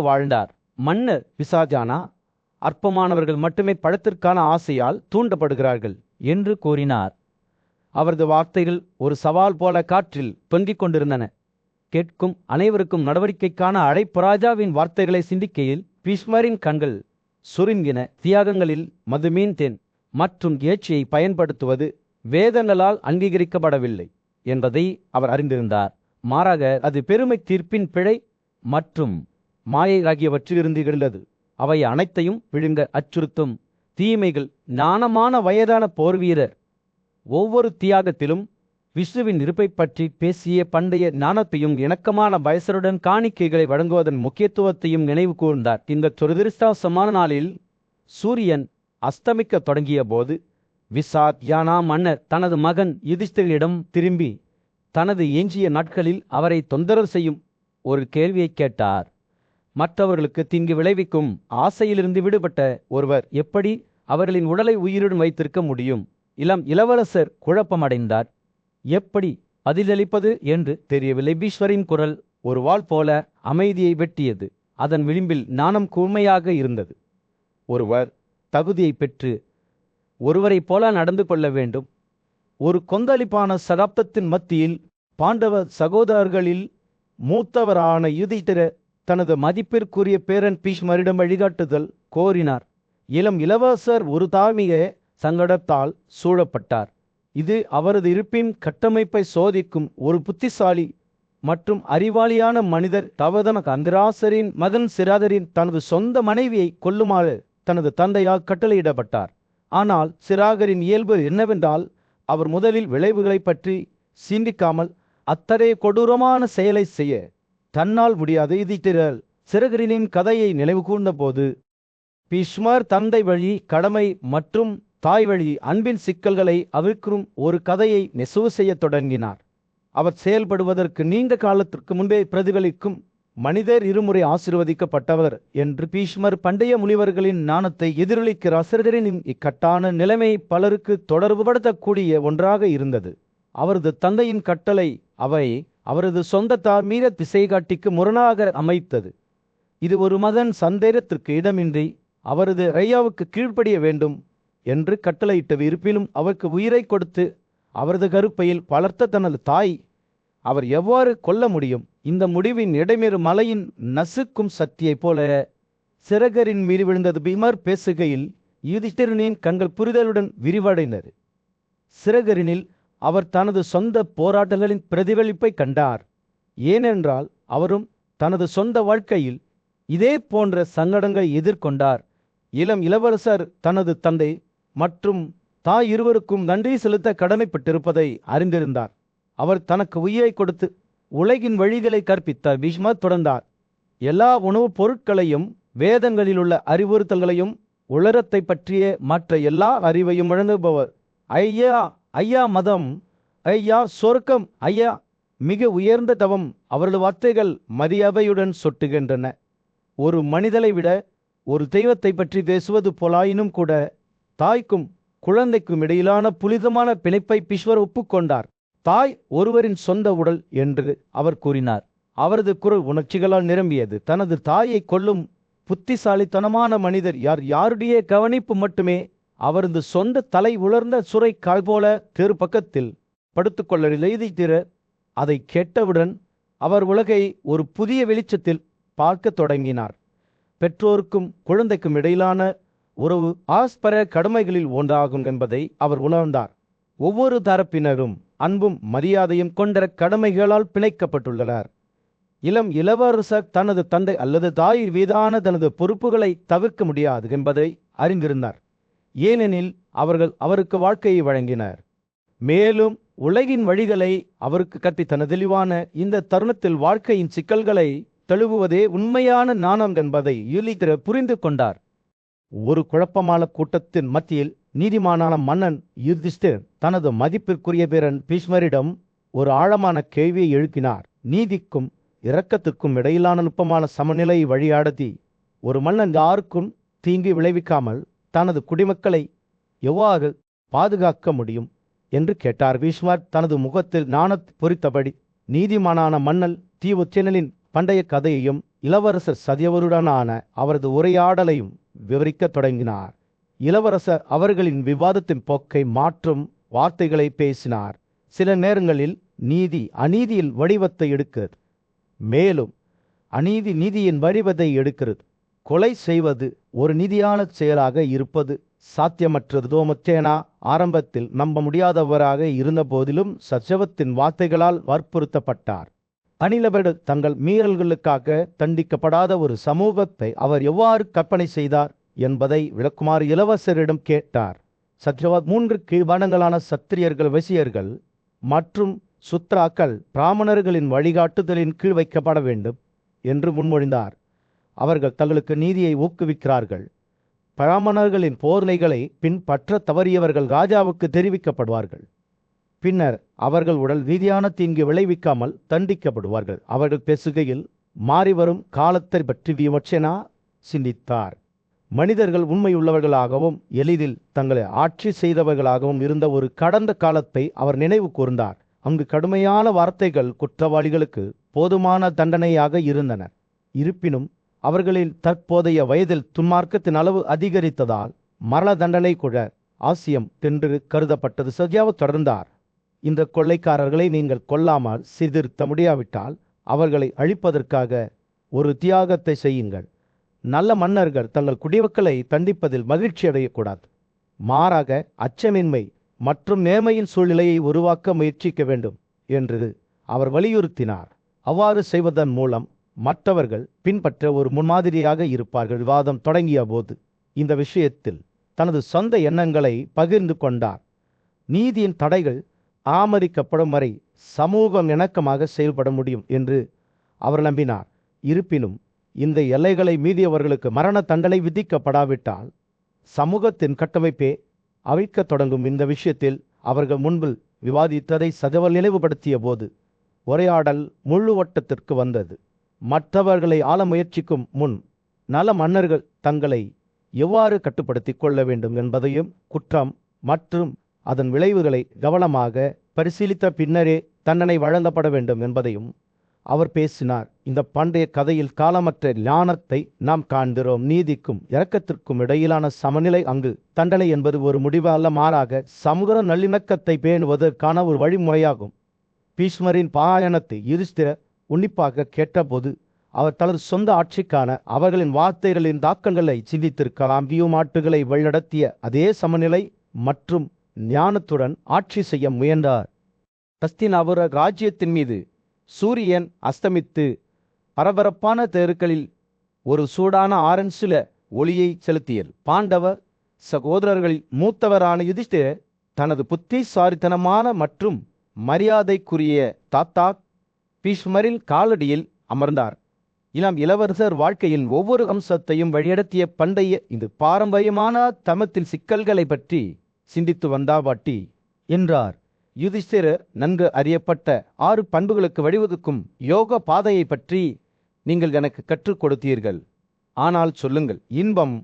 வாழ்ந்தார். மன்னர் பிசாஜானா, அற்பமானவர்கள் மட்டுமே பழத்திற்கான ஆசையால் தூண்டப்படுகிறார்கள் என்று கூறினார். அவரது வார்த்தைகள் ஒரு சவால் போல காற்றில் தொங்கிக் கொண்டிருந்தன. கேட்கும் அனைவருக்கும் நடவடிக்கைக்கான அழைப்புராஜாவின் வார்த்தைகளை சிந்திக்கையில் பீஷ்மரின் கண்கள் சுருங்கின. தியாகங்களில் மதுமீன் தேன் மற்றும் ஏச்சியை பயன்படுத்துவது வேதங்களால் அங்கீகரிக்கப்படவில்லை என்பதை அவர் அறிந்திருந்தார். மாறாக அது பெருமை, தீர்ப்பின் பிழை மற்றும் மாயை ஆகியவற்றிலிருந்து எழுந்தது. அவை அனைத்தையும் விழுங்க அச்சுறுத்தும் தீமைகள். ஞானமான வயதான போர்வீரர் ஒவ்வொரு தியாகத்திலும் விஷ்ணுவின் இருப்பை பற்றி பேசிய பண்டைய ஞானத்தையும் இணக்கமான பயசருடன் காணிக்கைகளை வழங்குவதன் முக்கியத்துவத்தையும் நினைவு கூர்ந்தார். இந்த துரதிருஷ்டவசமான நாளில் சூரியன் அஸ்தமிக்க தொடங்கிய போது விசாத்யானா மன்னர் தனது மகன் யுதிஷ்டிரிடம் திரும்பி தனது எஞ்சிய நாட்களில் அவரை தொந்தரவு செய்யும் ஒரு கேள்வியை கேட்டார். மற்றவர்களுக்கு தீங்கு விளைவிக்கும் ஆசையிலிருந்து விடுபட்ட ஒருவர் எப்படி அவர்களின் உடலை உயிருடன் வைத்திருக்க முடியும்? இளவரசர் குழப்பமடைந்தார். எப்படி பதிலளிப்பது என்று தெரியவில்லை. பீஷ்மரின் குரல் ஒரு வாள் போல அமைதியை வெட்டியது. அதன் விளிம்பில் ஞானம் கூர்மையாக இருந்தது. ஒருவர் தகுதியை பெற்று ஒருவரை போல நடந்து கொள்ள வேண்டும். ஒரு கொந்தளிப்பான சகாப்தத்தின் மத்தியில் பாண்டவ சகோதரர்களில் மூத்தவரான யுதிஷ்டிரர் தனது மதிப்பிற்குரிய பேரன் பீஷ்மரிடம் வழிகாட்டுதல் கோரினார். இளவரசர் ஒரு தார்மீக சங்கடத்தால் சூழப்பட்டார். இது அவரது இருப்பின் கட்டமைப்பை சோதிக்கும் ஒரு புத்திசாலி மற்றும் அறிவாளியான மனிதர். தவதன அந்திராசரின் மகன் சிராதரின் தனது சொந்த மனைவியை கொல்லுமாறு தனது தந்தையால் கட்டளையிடப்பட்டார். ஆனால் சிராகரின் இயல்பு என்னவென்றால் அவர் முதலில் விளைவுகளை பற்றி சிந்திக்காமல் அத்தகைய கொடூரமான செயலை செய்ய தன்னால் முடியாது. யுதிஷ்டிரர் சிரகரினின் கதையை நினைவு கூர்ந்த போது பீஷ்மர் தந்தை வழி கடமை மற்றும் தாய் வழி அன்பின் சிக்கல்களை அவிழ்க்கும் ஒரு கதையை நெசவு செய்ய தொடங்கினார். அவர் செயல்படுவதற்கு நீண்ட காலத்திற்கு முன்பே பிரதிபலிக்கும் மனிதர் இருமுறை ஆசீர்வதிக்கப்பட்டவர் என்று பீஷ்மர் பண்டைய முனிவர்களின் ஞானத்தை எதிரொலிக்கிறார். சிரகரினின் இக்கட்டான நிலைமை பலருக்கு தொடர்புபடுத்தக்கூடிய ஒன்றாக இருந்தது. அவரது தந்தையின் கட்டளை அவை அவரது சொந்த தார்மீக திசைகாட்டிக்கு முரணாக அமைத்தது. இது ஒரு மகன் சந்தேகத்திற்கு இடமின்றி அவரது ஐயாவுக்கு கீழ்ப்படிய வேண்டும் என்று கட்டளையிட்டது. இருப்பினும் அவருக்கு உயிரை கொடுத்து அவரது கருப்பையில் வளர்த்த தனது தாய் அவர் எவ்வாறு கொல்ல முடியும்? இந்த முடிவின் இடைமேறு மலையின் நசுக்கும் சக்தியைப் போல சிரகரின் மீது விழுந்தது. பீமர் பேசுகையில் யுதிஷ்டிரனின் கண்கள் புரிதலுடன் விரிவடைந்தது. சிரகரினில் அவர் தனது சொந்த போராட்டங்களின் பிரதிபலிப்பை கண்டார். ஏனென்றால் அவரும் தனது சொந்த வாழ்க்கையில் இதே போன்ற சங்கடங்களை எதிர்கொண்டார். இளவரசர் தனது தந்தை மற்றும் தாய் இருவருக்கும் நன்றி செலுத்த கடமைப்பட்டிருப்பதை அறிந்திருந்தார். அவர் தனக்கு உயிரை கொடுத்து உலகின் வழிகளை கற்பித்தார். பீஷ்மர் தொடர்ந்தார். எல்லா உணவுப் பொருட்களையும் வேதங்களிலுள்ள அறிவுறுத்தல்களையும் உலரத்தை பற்றிய மற்ற எல்லா அறிவையும் வழங்குபவர். ஐயா மதம், ஐயா சொர்க்கம், ஐயா மிக உயர்ந்த தவம். அவரது வார்த்தைகள் மரியாதையுடன் சொட்டுகின்றன. ஒரு மனிதனை விட ஒரு தெய்வத்தை பற்றி பேசுவது போலாயினும் கூட தாய்க்கும் குழந்தைக்கும் இடையிலான புனிதமான பிணைப்பை பீஷ்மர் ஒப்புக்கொண்டார். தாய் ஒருவரின் சொந்த உடல் என்று அவர் கூறினார். அவரது குரல் உணர்ச்சிகளால் நிரம்பியது. தனது தாயை கொல்லும் புத்திசாலித்தனமான மனிதர் யாருடைய கவனிப்பு மட்டுமே அவரது சொந்த தலை உலர்ந்த சுரை கால் போல தெரு பக்கத்தில் படுத்துக்கொள்ள யுதிஷ்டிரர் அதை கேட்டவுடன் அவர் உலகை ஒரு புதிய வெளிச்சத்தில் பார்க்க தொடங்கினார். பெற்றோருக்கும் குழந்தைக்கும் இடையிலான உறவு ஆஸ்பர கடமைகளில் ஒன்றாகும் என்பதை அவர் உணர்ந்தார். ஒவ்வொரு தரப்பினரும் அன்பும் மரியாதையும் கொண்ட கடமைகளால் பிணைக்கப்பட்டுள்ளனர். இளவரசர் தனது தந்தை அல்லது தாய் மீதான தனது பொறுப்புகளை தவிர்க்க முடியாது என்பதை அறிந்திருந்தார். ஏனெனில் அவர்கள் அவருக்கு வாழ்க்கையை வழங்கினர். மேலும் உலகின் வழிகளை அவருக்கு கற்பித்தன. தெளிவான இந்த தருணத்தில் வாழ்க்கையின் சிக்கல்களை தழுவுவதே உண்மையான ஞானம் என்பதை யுதிஷ்டிரர் புரிந்து கொண்டார். ஒரு குழப்பமான கூட்டத்தின் மத்தியில் நீதிமானான மன்னன் யுதிஷ்டிரர் தனது மதிப்பிற்குரிய பேரன் பீஷ்மரிடம் ஒரு ஆழமான கேள்வியை எழுப்பினார். நீதிக்கும் இரக்கத்துக்கும் இடையிலான நுட்பமான சமநிலையை வழியாடத்தி ஒரு மன்னன் யாருக்கும் தீங்கு விளைவிக்காமல் தனது குடிமக்களை எவ்வாறு பாதுகாக்க முடியும் என்று கேட்டார். பீஷ்மர் தனது முகத்தில் ஞானத்தை பொறித்தபடி, நீதிமானான மன்னன் தீவு சேனலின் பண்டைய கதையையும் இளவரசர் சதியவருடனான அவரது உரையாடலையும் விவரிக்கத் தொடங்கினார். இளவரசர் அவர்களின் விவாதத்தின் போக்கை மாற்றும் வார்த்தைகளை பேசினார். சில நேரங்களில் நீதி அநீதியின் வடிவத்தை எடுக்கிறது, மேலும் அநீதி நீதியின் வடிவத்தை எடுக்கிறது. கொலை செய்வது ஒரு நீதியான செயலாக இருப்பது சாத்தியமற்றது. தோமச்சேனா ஆரம்பத்தில் நம்ப முடியாதவராக இருந்த போதிலும் சச்சவத்தின் வார்த்தைகளால் வற்புறுத்தப்பட்டார். தனிநபர்கள் தங்கள் மீறல்களுக்காக தண்டிக்கப்படாத ஒரு சமூகத்தை அவர் எவ்வாறு கற்பனை செய்தார் என்பதை விளக்குமாறு இளவரசரிடம் கேட்டார். சத்யவத் 3 கீழ்வனங்களான சத்திரியர்கள், வசியர்கள் மற்றும் சுத்ராக்கள் பிராமணர்களின் வழிகாட்டுதலின் கீழ் வைக்கப்பட வேண்டும் என்று முன்மொழிந்தார். அவர்கள் தங்களுக்கு நீதியை ஊக்குவிக்கிறார்கள். பிராமணர்களின் போர்லைகளை பின்பற்ற தவறியவர்கள் ராஜாவுக்கு தெரிவிக்கப்படுவார்கள். பின்னர் அவர்கள் உடல் ரீதியான தீங்கு விளைவிக்காமல் தண்டிக்கப்படுவார்கள். அவர்கள் பேசுகையில் மாறிவரும் காலத்தை பற்றி விமர்சனா சிந்தித்தார். மனிதர்கள் உண்மையுள்ளவர்களாகவும் எளிதில் தங்களை ஆட்சி செய்தவர்களாகவும் இருந்த ஒரு கடந்த காலத்தை அவர் நினைவு கூர்ந்தார். அங்கு கடுமையான வார்த்தைகள் குற்றவாளிகளுக்கு போதுமான தண்டனையாக இருந்தன. இருப்பினும் அவர்களில் தற்போதைய வயதில் துன்மார்க்கத்தின் அளவு அதிகரித்ததால் மரண தண்டனை கூட ஆசியம் என்று கருதப்பட்டது. சத்யாவத் தொடர்ந்தார். இந்த கொள்ளைக்காரர்களை நீங்கள் கொல்லாமல் சீர்திருத்த முடியாவிட்டால் அவர்களை அழிப்பதற்காக ஒரு தியாகத்தை செய்யுங்கள். நல்ல மன்னர்கள் தங்கள் குடிமக்களை தண்டிப்பதில் மகிழ்ச்சி அடையக்கூடாது. மாறாக அச்சமின்மை மற்றும் நேர்மையின் சூழ்நிலையை உருவாக்க முயற்சிக்க வேண்டும் என்று அவர் வலியுறுத்தினார். அவ்வாறு செய்வதன் மூலம் மற்றவர்கள் பின்பற்ற ஒரு முன்மாதிரியாக இருப்பார்கள். விவாதம் தொடங்கிய போது இந்த விஷயத்தில் தனது சொந்த எண்ணங்களை பகிர்ந்து கொண்டார். நீதியின் தடைகள் ஆமரிக்கப்படும் வரை சமூகம் இணக்கமாக செயல்பட முடியும் என்று அவர் நம்பினார். இருப்பினும் இந்த எல்லைகளை மீறியவர்களுக்கு மரண தண்டனை விதிக்கப்படாவிட்டால் சமூகத்தின் கட்டமைப்பே அவிழ்க்கத் தொடங்கும். இந்த விஷயத்தில் அவர்கள் முன்பு விவாதித்ததை சதவல் நினைவுபடுத்திய போது உரையாடல் முழு வட்டத்திற்கு வந்தது. மற்றவர்களை ஆள முயற்சிக்கும் முன் நல மன்னர்கள் தங்களை எவ்வாறு கட்டுப்படுத்திக் கொள்ள வேண்டும் என்பதையும், குற்றம் மற்றும் அதன் விளைவுகளை கவனமாக பரிசீலித்த பின்னரே தண்டனை வழங்கப்பட வேண்டும் என்பதையும் அவர் பேசினார். இந்த பண்டைய கதையில் காலமற்ற ஞானத்தை நாம் காண்கிறோம். நீதிக்கும் இரக்கத்திற்கும் இடையிலான சமநிலை அங்கு. தண்டனை என்பது ஒரு முடிவு அல்ல, மாறாக சமூக நல்லிணக்கத்தை பேணுவதற்கான ஒரு வழிமுறையாகும். பீஷ்மரின் பாயணத்தை யுதிஷ்டிரர் உன்னிப்பாக கேட்டபோது அவர் தனது சொந்த ஆட்சிக்கான அவர்களின் வார்த்தைகளின் தாக்கங்களை சிந்தித்திருக்கலாம். வியூமாட்டுகளை வழிநடத்திய அதே சமநிலை மற்றும் ஞானத்துடன் ஆட்சி செய்ய முயன்றார். ஹஸ்தினாபுர ராஜ்யத்தின் மீது சூரியன் அஸ்தமித்து பரபரப்பான தெருக்களில் ஒரு சூடான ஆரஞ்சுல ஒளியை செலுத்தியது. பாண்டவ சகோதரர்களில் மூத்தவரான யுதிஷ்டிரர் தனது புத்திசாலித்தனமான மற்றும் மரியாதைக்குரிய தாத்தா பீஷ்மரின் காலடியில் அமர்ந்தார். இளம் இளவரசர் வாழ்க்கையின் ஒவ்வொரு அம்சத்தையும் வழிநடத்திய பண்டைய இந்த பாரம்பரியமான தமத்தின் சிக்கல்களை பற்றி சிந்தித்து வந்தாவாட்டி என்றார். யுதிஷ்டிரர் நன்கு அறியப்பட்ட 6 பண்புகளுக்கு வழிவகுக்கும் யோக பாதையை பற்றி நீங்கள் எனக்கு கற்றுக் கொடுத்தீர்கள். ஆனால் சொல்லுங்கள், இன்பம்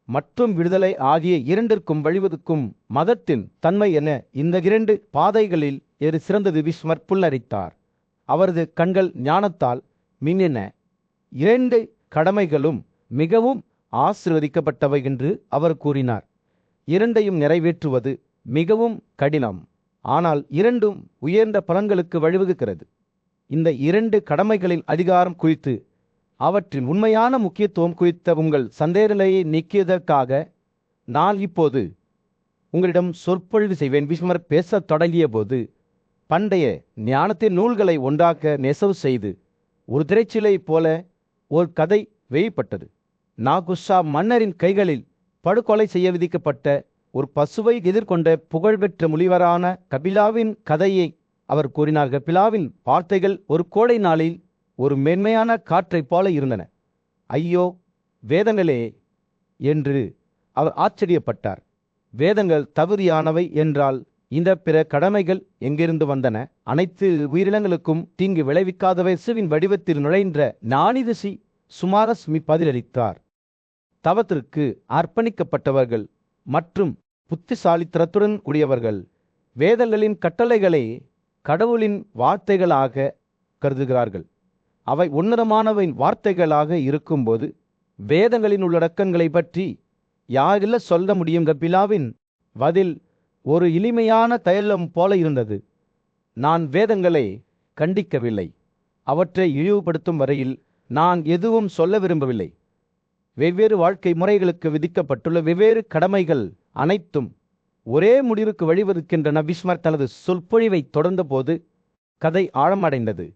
மற்றும் விடுதலை ஆகிய இரண்டிற்கும் வழிவகுக்கும் மதத்தின் தன்மை என்ன? இந்த 2 பாதைகளில் எது சிறந்தது? பீஷ்மர் புல்லரித்தார். அவரது கண்கள் ஞானத்தால் மின்னின. 2 கடமைகளும் மிகவும் ஆசீர்வதிக்கப்பட்டவை என்று அவர் கூறினார். 2ஐயும் நிறைவேற்றுவது மிகவும் கடினம், ஆனால் 2ம் உயர்ந்த பலன்களுக்கு வழிவகுக்கிறது. இந்த 2 கடமைகளின் அதிகாரம் குறித்து, அவற்றின் உண்மையான முக்கியத்துவம் குறித்த உங்கள் சந்தேகங்களை நீக்கியதற்காக நான் இப்போது உங்களிடம் சொற்பொழிவு செய்வேன். பீஷ்மர் பேசத் தொடங்கிய போது பண்டைய ஞானத்தின் நூல்களை ஒன்றாக நெசவு செய்து ஒரு திரைச்சிலை போல ஒரு கதை வெளிப்பட்டது. நாகுஷா மன்னரின் கைகளில் படுகொலை செய்ய விதிக்கப்பட்ட ஒரு பசுவை எதிர்கொண்ட புகழ்பெற்ற முனிவரான கபிலாவின் கதையை அவர் கூறினார். கபிலாவின் வார்த்தைகள் ஒரு கோடை நாளில் ஒரு மென்மையான காற்றைப் போல இருந்தன. ஐயோ வேதங்களே என்று அவர் ஆச்சரியப்பட்டார். வேதங்கள் தகுதியானவை என்றால் இந்த பிற கடமைகள் எங்கிருந்து வந்தன? அனைத்து உயிரினங்களுக்கும் தீங்கு விளைவிக்காதவை சிவின் வடிவத்தில் நுழைன்ற ஞானிதிசி சுமாரஸ்மி பதிலளித்தார். தவத்திற்கு அர்ப்பணிக்கப்பட்டவர்கள் மற்றும் புத்திசாலித்தனத்துடன் கூடியவர்கள் வேதங்களின் கட்டளைகளை கடவுளின் வார்த்தைகளாக கருதுகிறார்கள். அவை உன்னதமானவின் வார்த்தைகளாக இருக்கும்போது வேதங்களின் உள்ளடக்கங்களை பற்றி யாரில் சொல்ல முடியும்? கபிலாவின் பதில் ஒரு எளிமையான தைலம் போல இருந்தது. நான் வேதங்களை கண்டிக்கவில்லை. அவற்றை இழிவுபடுத்தும் வரையில் நான் எதுவும் சொல்ல விரும்பவில்லை. வெவ்வேறு வாழ்க்கை முறைகளுக்கு விதிக்கப்பட்டுள்ள வெவ்வேறு கடமைகள் அனைத்தும் ஒரே முடிவுக்கு வழிவகுக்கின்றன. பிஸ்மார்க் தனது சொற்பொழிவை தொடர்ந்தபோது கதை ஆழமடைந்தது.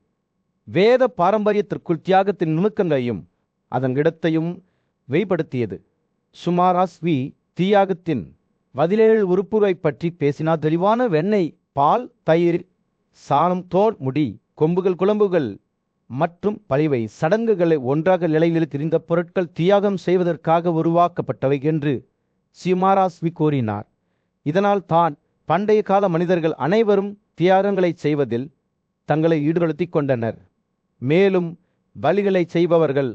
வேத பாரம்பரியத்திற்குள் தியாகத்தின் நுணுக்கங்களையும் அதன் இடத்தையும் வெளிப்படுத்தியது. சுமாராஸ்வி தியாகத்தின் 17 உறுப்புகளை பற்றி பேசினார். தெளிவான வெண்ணெய், பால், தயிர், சாணம், தோல், முடி, கொம்புகள், குழம்புகள் மற்றும் பழிவை சடங்குகளை ஒன்றாக நிலையில் திரிந்த பொருட்கள் தியாகம் செய்வதற்காக உருவாக்கப்பட்டவை என்று சுமாராஸ்வி கூறினார். இதனால் தான் பண்டைய கால மனிதர்கள் அனைவரும் தியாகங்களை செய்வதில் தங்களை ஈடுபடுத்திக் கொண்டனர். மேலும் பலிகளை செய்பவர்கள்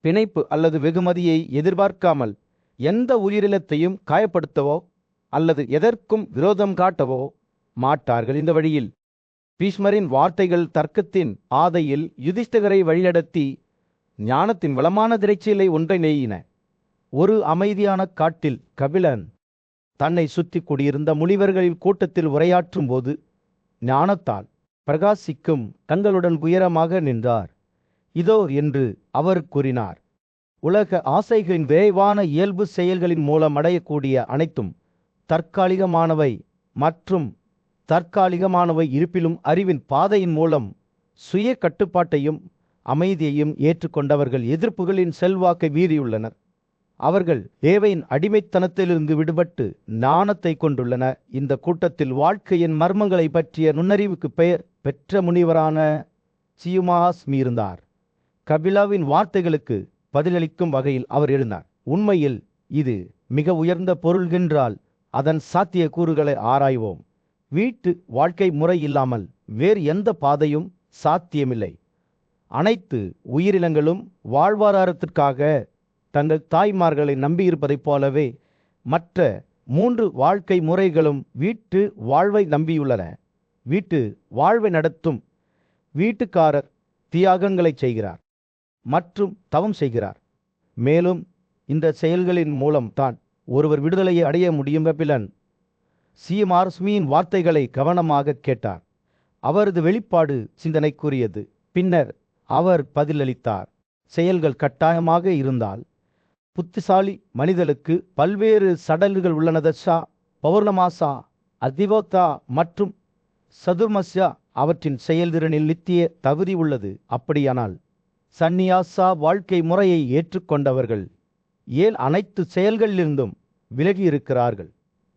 பிணைப்பு அல்லது வெகுமதியை எதிர்பார்க்காமல் எந்த உயிரினத்தையும் காயப்படுத்தவோ அல்லது எதற்கும் விரோதம் காட்டவோ மாட்டார்கள். இந்த வழியில் பீஷ்மரின் வார்த்தைகள் தர்க்கத்தின் ஆதையில் யுதிஷ்டிரரை வழிநடத்தி ஞானத்தின் வளமான திரைச்சீலை ஒன்றிணையின. ஒரு அமைதியான காட்டில் கபிலன் தன்னை சுற்றி கூடியிருந்த முனிவர்களின் கூட்டத்தில் உரையாற்றும் போது ஞானத்தால் பிரகாசிக்கும் கண்களுடன் உயரமாக நின்றார். இதோ என்று அவர் கூறினார், உலக ஆசைகளின் விரைவான இயல்பு செயல்களின் மூலம் அடையக்கூடிய அனைத்தும் தற்காலிகமானவை மற்றும் தற்காலிகமானவை இருப்பிலும் அறிவின் பாதையின் மூலம் சுய கட்டுப்பாட்டையும் அமைதியையும் ஏற்றுக்கொண்டவர்கள் எதிர்ப்புகளின் செல்வாக்கை மீறியுள்ளனர். அவர்கள் தேவையின் அடிமைத்தனத்திலிருந்து விடுபட்டு ஞானத்தை கொண்டுள்ளனர். இந்த கூட்டத்தில் வாழ்க்கையின் மர்மங்களை பற்றிய நுண்ணறிவுக்கு பெயர் பெற்ற முனிவரான சுமாராஸ்வி இருந்தார். கபிலாவின் வார்த்தைகளுக்கு பதிலளிக்கும் வகையில் அவர் எழுந்தார். உண்மையில் இது மிக உயர்ந்த பொருள் என்றால் அதன் சாத்திய கூறுகளை ஆராய்வோம். வீட்டு வாழ்க்கை முறை இல்லாமல் வேறு எந்த பாதையும் சாத்தியமில்லை. அனைத்து உயிரினங்களும் வாழ்வாதாரத்திற்காக தங்கள் தாய்மார்களை நம்பியிருப்பதைப் போலவே மற்ற 3 வாழ்க்கை முறைகளும் வீட்டு வாழ்வை நம்பியுள்ளன. வீட்டு வாழ்வை நடத்தும் வீட்டுக்காரர் தியாகங்களை செய்கிறார் மற்றும் தவம் செய்கிறார். மேலும் இந்த செயல்களின் மூலம் தான் ஒருவர் விடுதலையை அடைய முடியும். கபிலன் சுமாராஸ்வியின் வார்த்தைகளை கவனமாக கேட்டார். அவரது வெளிப்பாடு சிந்தனைக்குரியது. பின்னர் அவர் பதிலளித்தார், செயல்கள் கட்டாயமாக இருந்தால் புத்திசாலி மனிதனுக்கு பல்வேறு சடங்குகள் உள்ளன. தஷா, பௌர்ணமாசா, அதிவோக்தா மற்றும் சதுர்மஸ்யா அவற்றின் செயல்திறனில் நித்திய தகுதி உள்ளது. அப்படியானால் சந்நியாசா வாழ்க்கை முறையை ஏற்றுக்கொண்டவர்கள் ஏன் அனைத்து செயல்களிலிருந்தும் விலகி இருக்கிறார்கள்?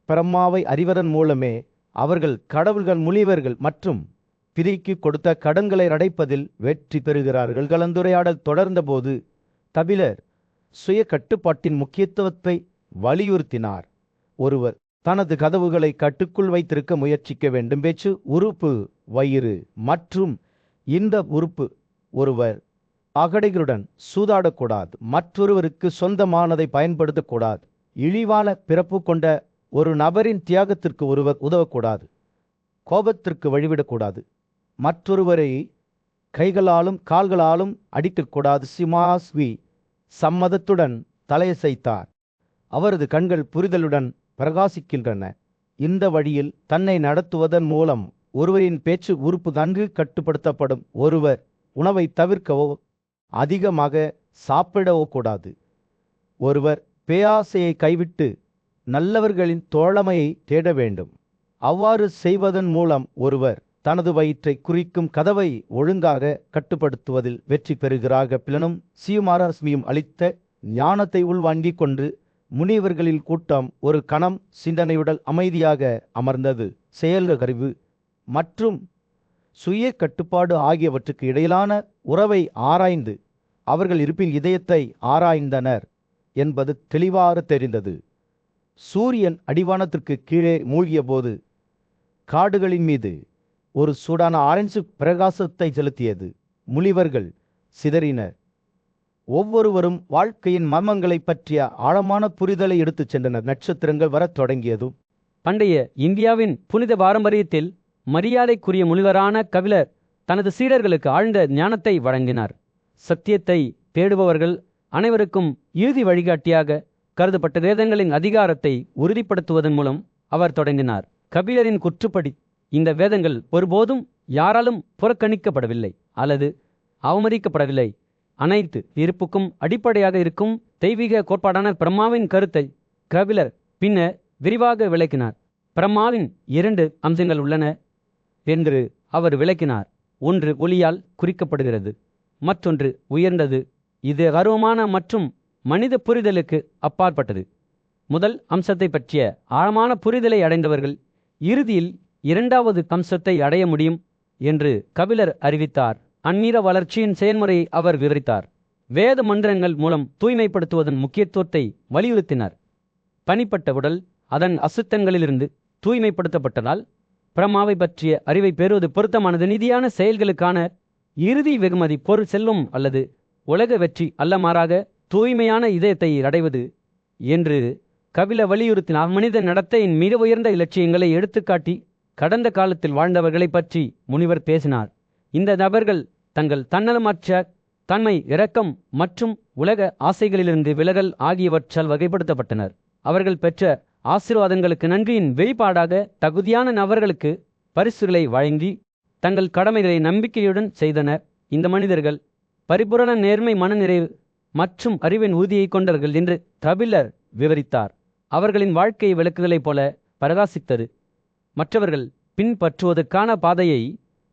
பிரம்மாவை அறிவதன் மூலமே அவர்கள் கடவுள்கள், முனிவர்கள் மற்றும் பிரிக்கு கொடுத்த கடன்களை அடைப்பதில் வெற்றி பெறுகிறார்கள். கலந்துரையாடல் தொடர்ந்தபோது கபிலர் சுய கட்டுப்பாட்டின் முக்கியத்துவத்தை வலியுறுத்தினார். ஒருவர் தனது கதவுகளை கட்டுக்குள் வைத்திருக்க முயற்சிக்க வேண்டும். பேச்சு உறுப்பு வயிறு மற்றும் இந்த உறுப்பு ஒருவர் அகடைகளுடன் சூதாடக்கூடாது. மற்றொருவருக்கு சொந்தமானதை பயன்படுத்தக்கூடாது. இழிவான பிறப்பு கொண்ட ஒரு நபரின் தியாகத்திற்கு ஒருவர் உதவக்கூடாது. கோபத்திற்கு வழிவிடக்கூடாது. மற்றொருவரை கைகளாலும் கால்களாலும் அடிக்கக்கூடாது. சுமாராஸ்வி சம்மதத்துடன் தலையசைத்தார். அவரது கண்கள் புரிதலுடன் பிரகாசிக்கின்றன. இந்த வழியில் தன்னை நடத்துவதன் மூலம் ஒருவரின் பேச்சு உறுப்பு நன்கு கட்டுப்படுத்தப்படும். ஒருவர் உணவை தவிர்க்கவோ அதிகமாக சாப்பிடவோ கூடாது. ஒருவர் பேராசையை கைவிட்டு நல்லவர்களின் தோழமையை தேட வேண்டும். அவ்வாறு செய்வதன் மூலம் ஒருவர் தனது வயிற்றை குறிக்கும் கதவை ஒழுங்காக கட்டுப்படுத்துவதில் வெற்றி பெறுகிறார். கபிலனும் சுமாராஸ்வியும் அளித்த ஞானத்தை உள்வாங்கிக் கொண்டு முனிவர்களின் கூட்டம் ஒரு கணம் சிந்தனையுடன் அமைதியாக அமர்ந்தது. செயல்கள், அறிவு மற்றும் சுய கட்டுப்பாடு ஆகியவற்றுக்கு இடையிலான உறவை ஆராய்ந்து அவர்கள் இருப்பின் இதயத்தை ஆராய்ந்தனர் என்பது தெளிவாக தெரிந்தது. சூரியன் அடிவானத்திற்கு கீழே மூழ்கிய போது காடுகளின் மீது ஒரு சூடான ஆரஞ்சு பிரகாசத்தை செலுத்தியது. முனிவர்கள் சிதறினர். ஒவ்வொருவரும் வாழ்க்கையின் மர்மங்களை பற்றிய ஆழமான புரிதலை எடுத்துச் சென்றனர். நட்சத்திரங்கள் வரத் தொடங்கியதும் பண்டைய இந்தியாவின் புனித பாரம்பரியத்தில் மரியாதைக்குரிய முனிவரான கபிலர் தனது சீடர்களுக்கு ஆழ்ந்த ஞானத்தை வழங்கினார். சத்தியத்தை தேடுபவர்கள் அனைவருக்கும் இறுதி வழிகாட்டியாக கருதப்பட்ட வேதங்களின் அதிகாரத்தை உறுதிப்படுத்துவதன் மூலம் அவர் தொடங்கினார். கபிலரின் கூற்றுப்படி இந்த வேதங்கள் ஒருபோதும் யாராலும் புறக்கணிக்கப்படவில்லை அல்லது அவமதிக்கப்படவில்லை. அனைத்து இருப்புக்கும் அடிப்படையாக இருக்கும் தெய்வீக கோட்பாடான பிரம்மாவின் கருத்தை கபிலர் பின்னர் விரிவாக விளக்கினார். பிரம்மாவின் 2 அம்சங்கள் உள்ளன என்று அவர் விளக்கினார். ஒன்று ஒளியால் குறிக்கப்படுகிறது, மற்றொன்று உயர்ந்தது. இது கர்வமான மற்றும் மனித புரிதலுக்கு அப்பாற்பட்டது. முதல் அம்சத்தை பற்றிய ஆழமான புரிதலை அடைந்தவர்கள் இறுதியில் 2வது அம்சத்தை அடைய முடியும் என்று கபிலர் அறிவித்தார். ஆன்மீக வளர்ச்சியின் செயல்முறையை அவர் விவரித்தார். வேத மந்திரங்கள் மூலம் தூய்மைப்படுத்துவதன் முக்கியத்துவத்தை வலியுறுத்தினார். பனிப்பட்ட உடல் அதன் அசுத்தங்களிலிருந்து தூய்மைப்படுத்தப்பட்டதால் பிரம்மாவை பற்றிய அறிவை பெறுவது பொருத்தமானது. நிதியான செயல்களுக்கான இறுதி வெகுமதி பொருள், செல்வம் அல்லது உலக வெற்றி அல்ல, மாறாக தூய்மையான இதயத்தை அடைவது என்று கபிலர் வலியுறுத்தினார். மனித நடத்தையின் மிக உயர்ந்த இலட்சியங்களை எடுத்துக்காட்டி கடந்த காலத்தில் வாழ்ந்தவர்களை பற்றி முனிவர் பேசினார். இந்த நபர்கள் தங்கள் தன்னலமற்ற தன்மை, இரக்கம் மற்றும் உலக ஆசைகளிலிருந்து விலகல் ஆகியவற்றால் வகைப்படுத்தப்பட்டனர். அவர்கள் பெற்ற ஆசீர்வாதங்களுக்கு நன்றியின் வெளிப்பாடாக தகுதியான நபர்களுக்கு பரிசுகளை வழங்கி தங்கள் கடமைகளை நம்பிக்கையுடன் செய்தனர். இந்த மனிதர்கள் பரிபூரண நேர்மை, மனநிறைவு மற்றும் அறிவின் ஊதியை கொண்டவர்கள் என்று கபிலர் விவரித்தார். அவர்களின் வாழ்க்கை விளக்குகளைப் போல பிரகாசித்தது, மற்றவர்கள் பின்பற்றுவதற்கான பாதையை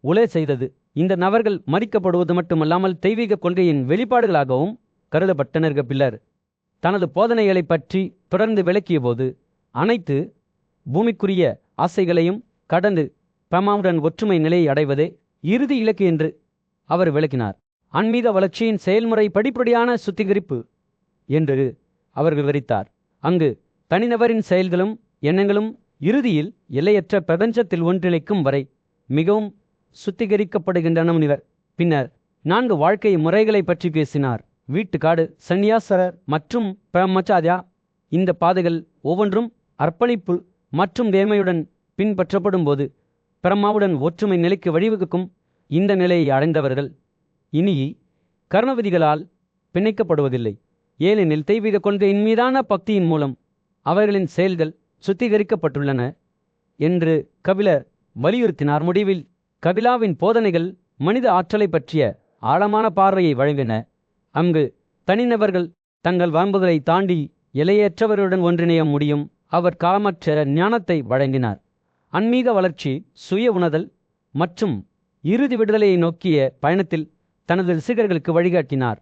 உலை செய்தது. இந்த நபர்கள் மதிக்கப்படுவது மட்டுமல்லாமல் தெய்வீக கொள்கையின் வெளிப்பாடுகளாகவும் கருதப்பட்டனர். கபிலர் தனது போதனைகளை பற்றி தொடர்ந்து விளக்கிய போது அனைத்து பூமிக்குரிய ஆசைகளையும் கடந்து பிரம்மாவுடன் ஒற்றுமை நிலையை அடைவதே இறுதி இலக்கு என்று அவர் விளக்கினார். ஆன்மீக வளர்ச்சியின் செயல்முறை படிப்படியான சுத்திகரிப்பு என்று அவர் விவரித்தார், அங்கு தனிநபரின் செயல்களும் எண்ணங்களும் இறுதியில் எல்லையற்ற பிரபஞ்சத்தில் ஒன்றிணைக்கும் வரை மிகவும் சுத்திகரிக்கப்படுகின்றன. முனிவர் பின்னர் 4 வாழ்க்கை முறைகளை பற்றி பேசினார். வீட்டுக்காடு, சந்நியாசரர் மற்றும் பிரம்மச்சாரியா. இந்த பாதைகள் ஒவ்வொன்றும் அர்ப்பணிப்பு மற்றும் நேர்மையுடன் பின்பற்றப்படும் போது பிரம்மாவுடன் ஒற்றுமை நிலைக்கு வழிவகுக்கும். இந்த நிலையை அடைந்தவர்கள் இனி கர்மவிதிகளால் பிணைக்கப்படுவதில்லை, ஏனெனில் தெய்வீக கொள்கையின் மீதான பக்தியின் மூலம் அவர்களின் செயல்கள் சுத்திகரிக்கப்பட்டுள்ளன என்று கபிலர் வலியுறுத்தினார். முடிவில் கபிலாவின் போதனைகள் மனித ஆற்றலை பற்றிய ஆழமான பார்வையை வழங்கின. அங்கு தனிநபர்கள் தங்கள் வரம்புகளை தாண்டி எல்லையற்றவருடன் ஒன்றிணைய முடியும். அவர் காலமற்ற ஞானத்தை வழங்கினார். ஆன்மீக வளர்ச்சி, சுய உணர்தல் மற்றும் இறுதி விடுதலையை நோக்கிய பயணத்தில் தனது ரசிகர்களுக்கு வழிகாட்டினார்.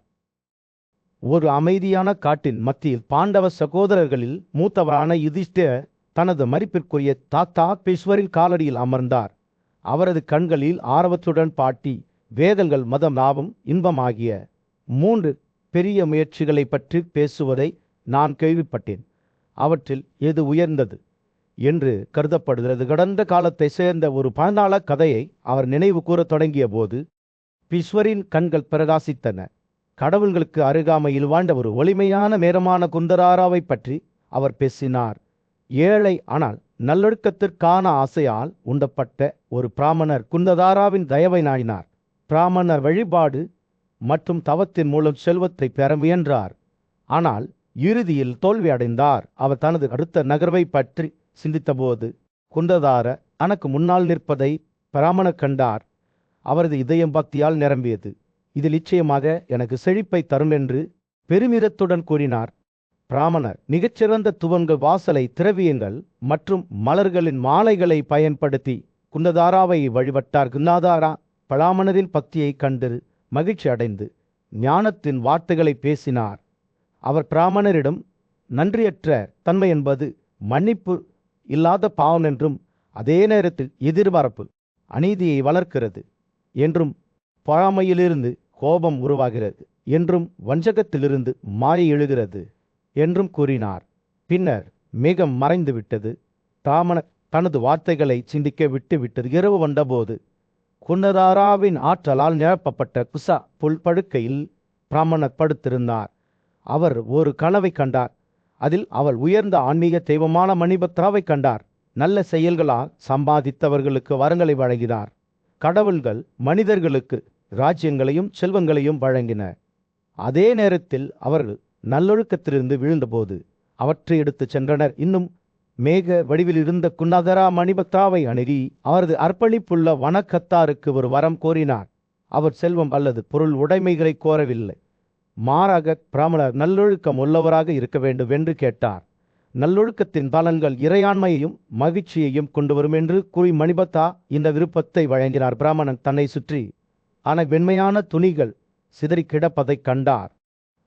ஒரு அமைதியான காட்டின் மத்தியில் பாண்டவ சகோதரர்களில் மூத்தவரான யுதிஷ்டிரர் தனது மதிப்பிற்குரிய தாத்தா பீஷ்வரின் காலடியில் அமர்ந்தார். அவரது கண்களில் ஆர்வத்துடன் பாட்டி, வேதங்கள், மதம், லாபம், இன்பமாகிய 3 பெரிய முயற்சிகளை பற்றி பேசுவதை நான் கேள்விப்பட்டேன். அவற்றில் எது உயர்ந்தது என்று கருதப்படுகிறது? கடந்த காலத்தை சேர்ந்த ஒரு பயனாள கதையை அவர் நினைவு கூறத் தொடங்கிய போது பீஷ்வரின் கண்கள் பிரகாசித்தன. கடவுள்களுக்கு அருகாமையில் வாழ்ந்த ஒரு ஒளிமையான நேரமான குந்தராராவை பற்றி அவர் பேசினார். ஏழை ஆனால் நல்லொழுக்கத்திற்கான ஆசையால் உண்டப்பட்ட ஒரு பிராமணர் குந்ததாராவின் தயவை நாடினார். பிராமணர் வழிபாடு மற்றும் தவத்தின் மூலம் செல்வத்தை பெற முயன்றார், ஆனால் இறுதியில் தோல்வி அடைந்தார். அவர் தனது அடுத்த நகர்வை பற்றி சிந்தித்தபோது குந்ததார தனக்கு முன்னால் நிற்பதை பிராமணர் கண்டார். அவரது இதயம் பக்தியால் நிரம்பியது. இது நிச்சயமாக எனக்கு செழிப்பை தரும் என்று பெருமிதத்துடன் கூறினார். பிராமணர் மிகச்சிறந்த துவன்கள், வாசலை, திரவியங்கள் மற்றும் மலர்களின் மாலைகளை பயன்படுத்தி குந்ததாராவை வழிபட்டார். குந்ததாரா பிராமணரின் பக்தியை கண்டு மகிழ்ச்சி அடைந்து ஞானத்தின் வார்த்தைகளை பேசினார். அவர் பிராமணரிடம் நன்றியற்ற தன்மை என்பது மன்னிப்பு இல்லாத பாவம் என்றும், அதே நேரத்தில் எதிர்பார்ப்பு அநீதியை வளர்க்கிறது என்றும், பொறாமையிலிருந்து கோபம் உருவாகிறது என்றும், வஞ்சகத்திலிருந்து மாறி எழுகிறது என்றும் கூறினார். பின்னர் மேகம் மறைந்து விட்டது. பிராமணர் தனது வார்த்தைகளை சிந்திக்க விட்டுவிட்டது. இரவு வந்தபோது குந்ததாராவின் ஆற்றலால் நிரப்பப்பட்ட குசா புல் படுக்கையில் பிராமணர் படுத்திருந்தார். அவர் ஒரு கனவை கண்டார். அதில் அவர் உயர்ந்த ஆன்மீக தெய்வமான மணிபத்ராவை கண்டார். நல்ல செயல்களால் சம்பாதித்தவர்களுக்கு வரங்களை வழங்கினார். கடவுள்கள் மனிதர்களுக்கு ராஜ்யங்களையும் செல்வங்களையும் வழங்கின. அதே நேரத்தில் அவர்கள் நல்லொழுக்கத்திலிருந்து வீழ்ந்தபோது அவற்றை எடுத்துச் சென்றனர். இன்னும் மேக வடிவில் இருந்த குன்னதரா மணிபக்தாவை அணுகி அவரது அர்ப்பணிப்புள்ள வணக்கத்தாருக்கு ஒரு வரம் கோரினார். அவர் செல்வம் அல்லது பொருள் உடைமைகளை கோரவில்லை. மாறாக பிராமணர் நல்லொழுக்கம் உள்ளவராக இருக்க வேண்டும் என்று கேட்டார். நல்லொழுக்கத்தின் பலன்கள் இறையாண்மையையும் மகிழ்ச்சியையும் கொண்டு வரும் என்று கூறி மணிபக்தா இந்த விருப்பத்தை வழங்கினார். பிராமணன் தன்னை சுற்றி வெண்மையான துணிகள் சிதறி கிடப்பதைக் கண்டார்.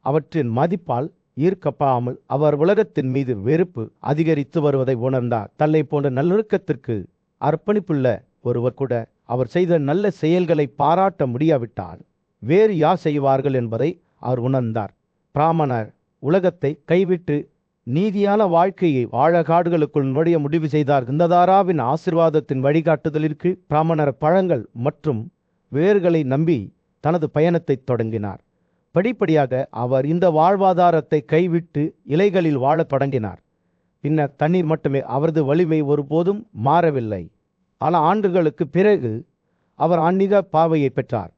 அவற்றின் மதிப்பால் ஈர்க்கப்படாமல் அவர் உலகத்தின் மீது வெறுப்பு அதிகரித்து வருவதை உணர்ந்தார். தன்னை போன்ற நல்லொழுக்கத்திற்கு அர்ப்பணிப்புள்ள ஒருவர் கூட அவர் செய்த நல்ல செயல்களை பாராட்ட முடியாவிட்டால் வேறு யார் செய்வார்கள் என்பதை அவர் உணர்ந்தார். பிராமணர் உலகத்தை கைவிட்டு நீதியான வாழ்க்கையை வாழ காடுகளுக்குள் நுழைய முடிவு செய்தார். குந்ததாராவின் ஆசீர்வாதத்தின் வழிகாட்டுதலிற்கு பிராமணர் பழங்கள் மற்றும் வேர்களை நம்பி தனது பயணத்தை தொடங்கினார். படிப்படியாக அவர் இந்த வாழ்வாதாரத்தை கைவிட்டு இலைகளில் வாழத் தொடங்கினார். பின்னர் தண்ணீர் மட்டுமே அவரது வலிமை ஒருபோதும் மாறவில்லை. பல ஆண்டுகளுக்கு பிறகு அவர் ஆன்மீக பார்வையை பெற்றார்.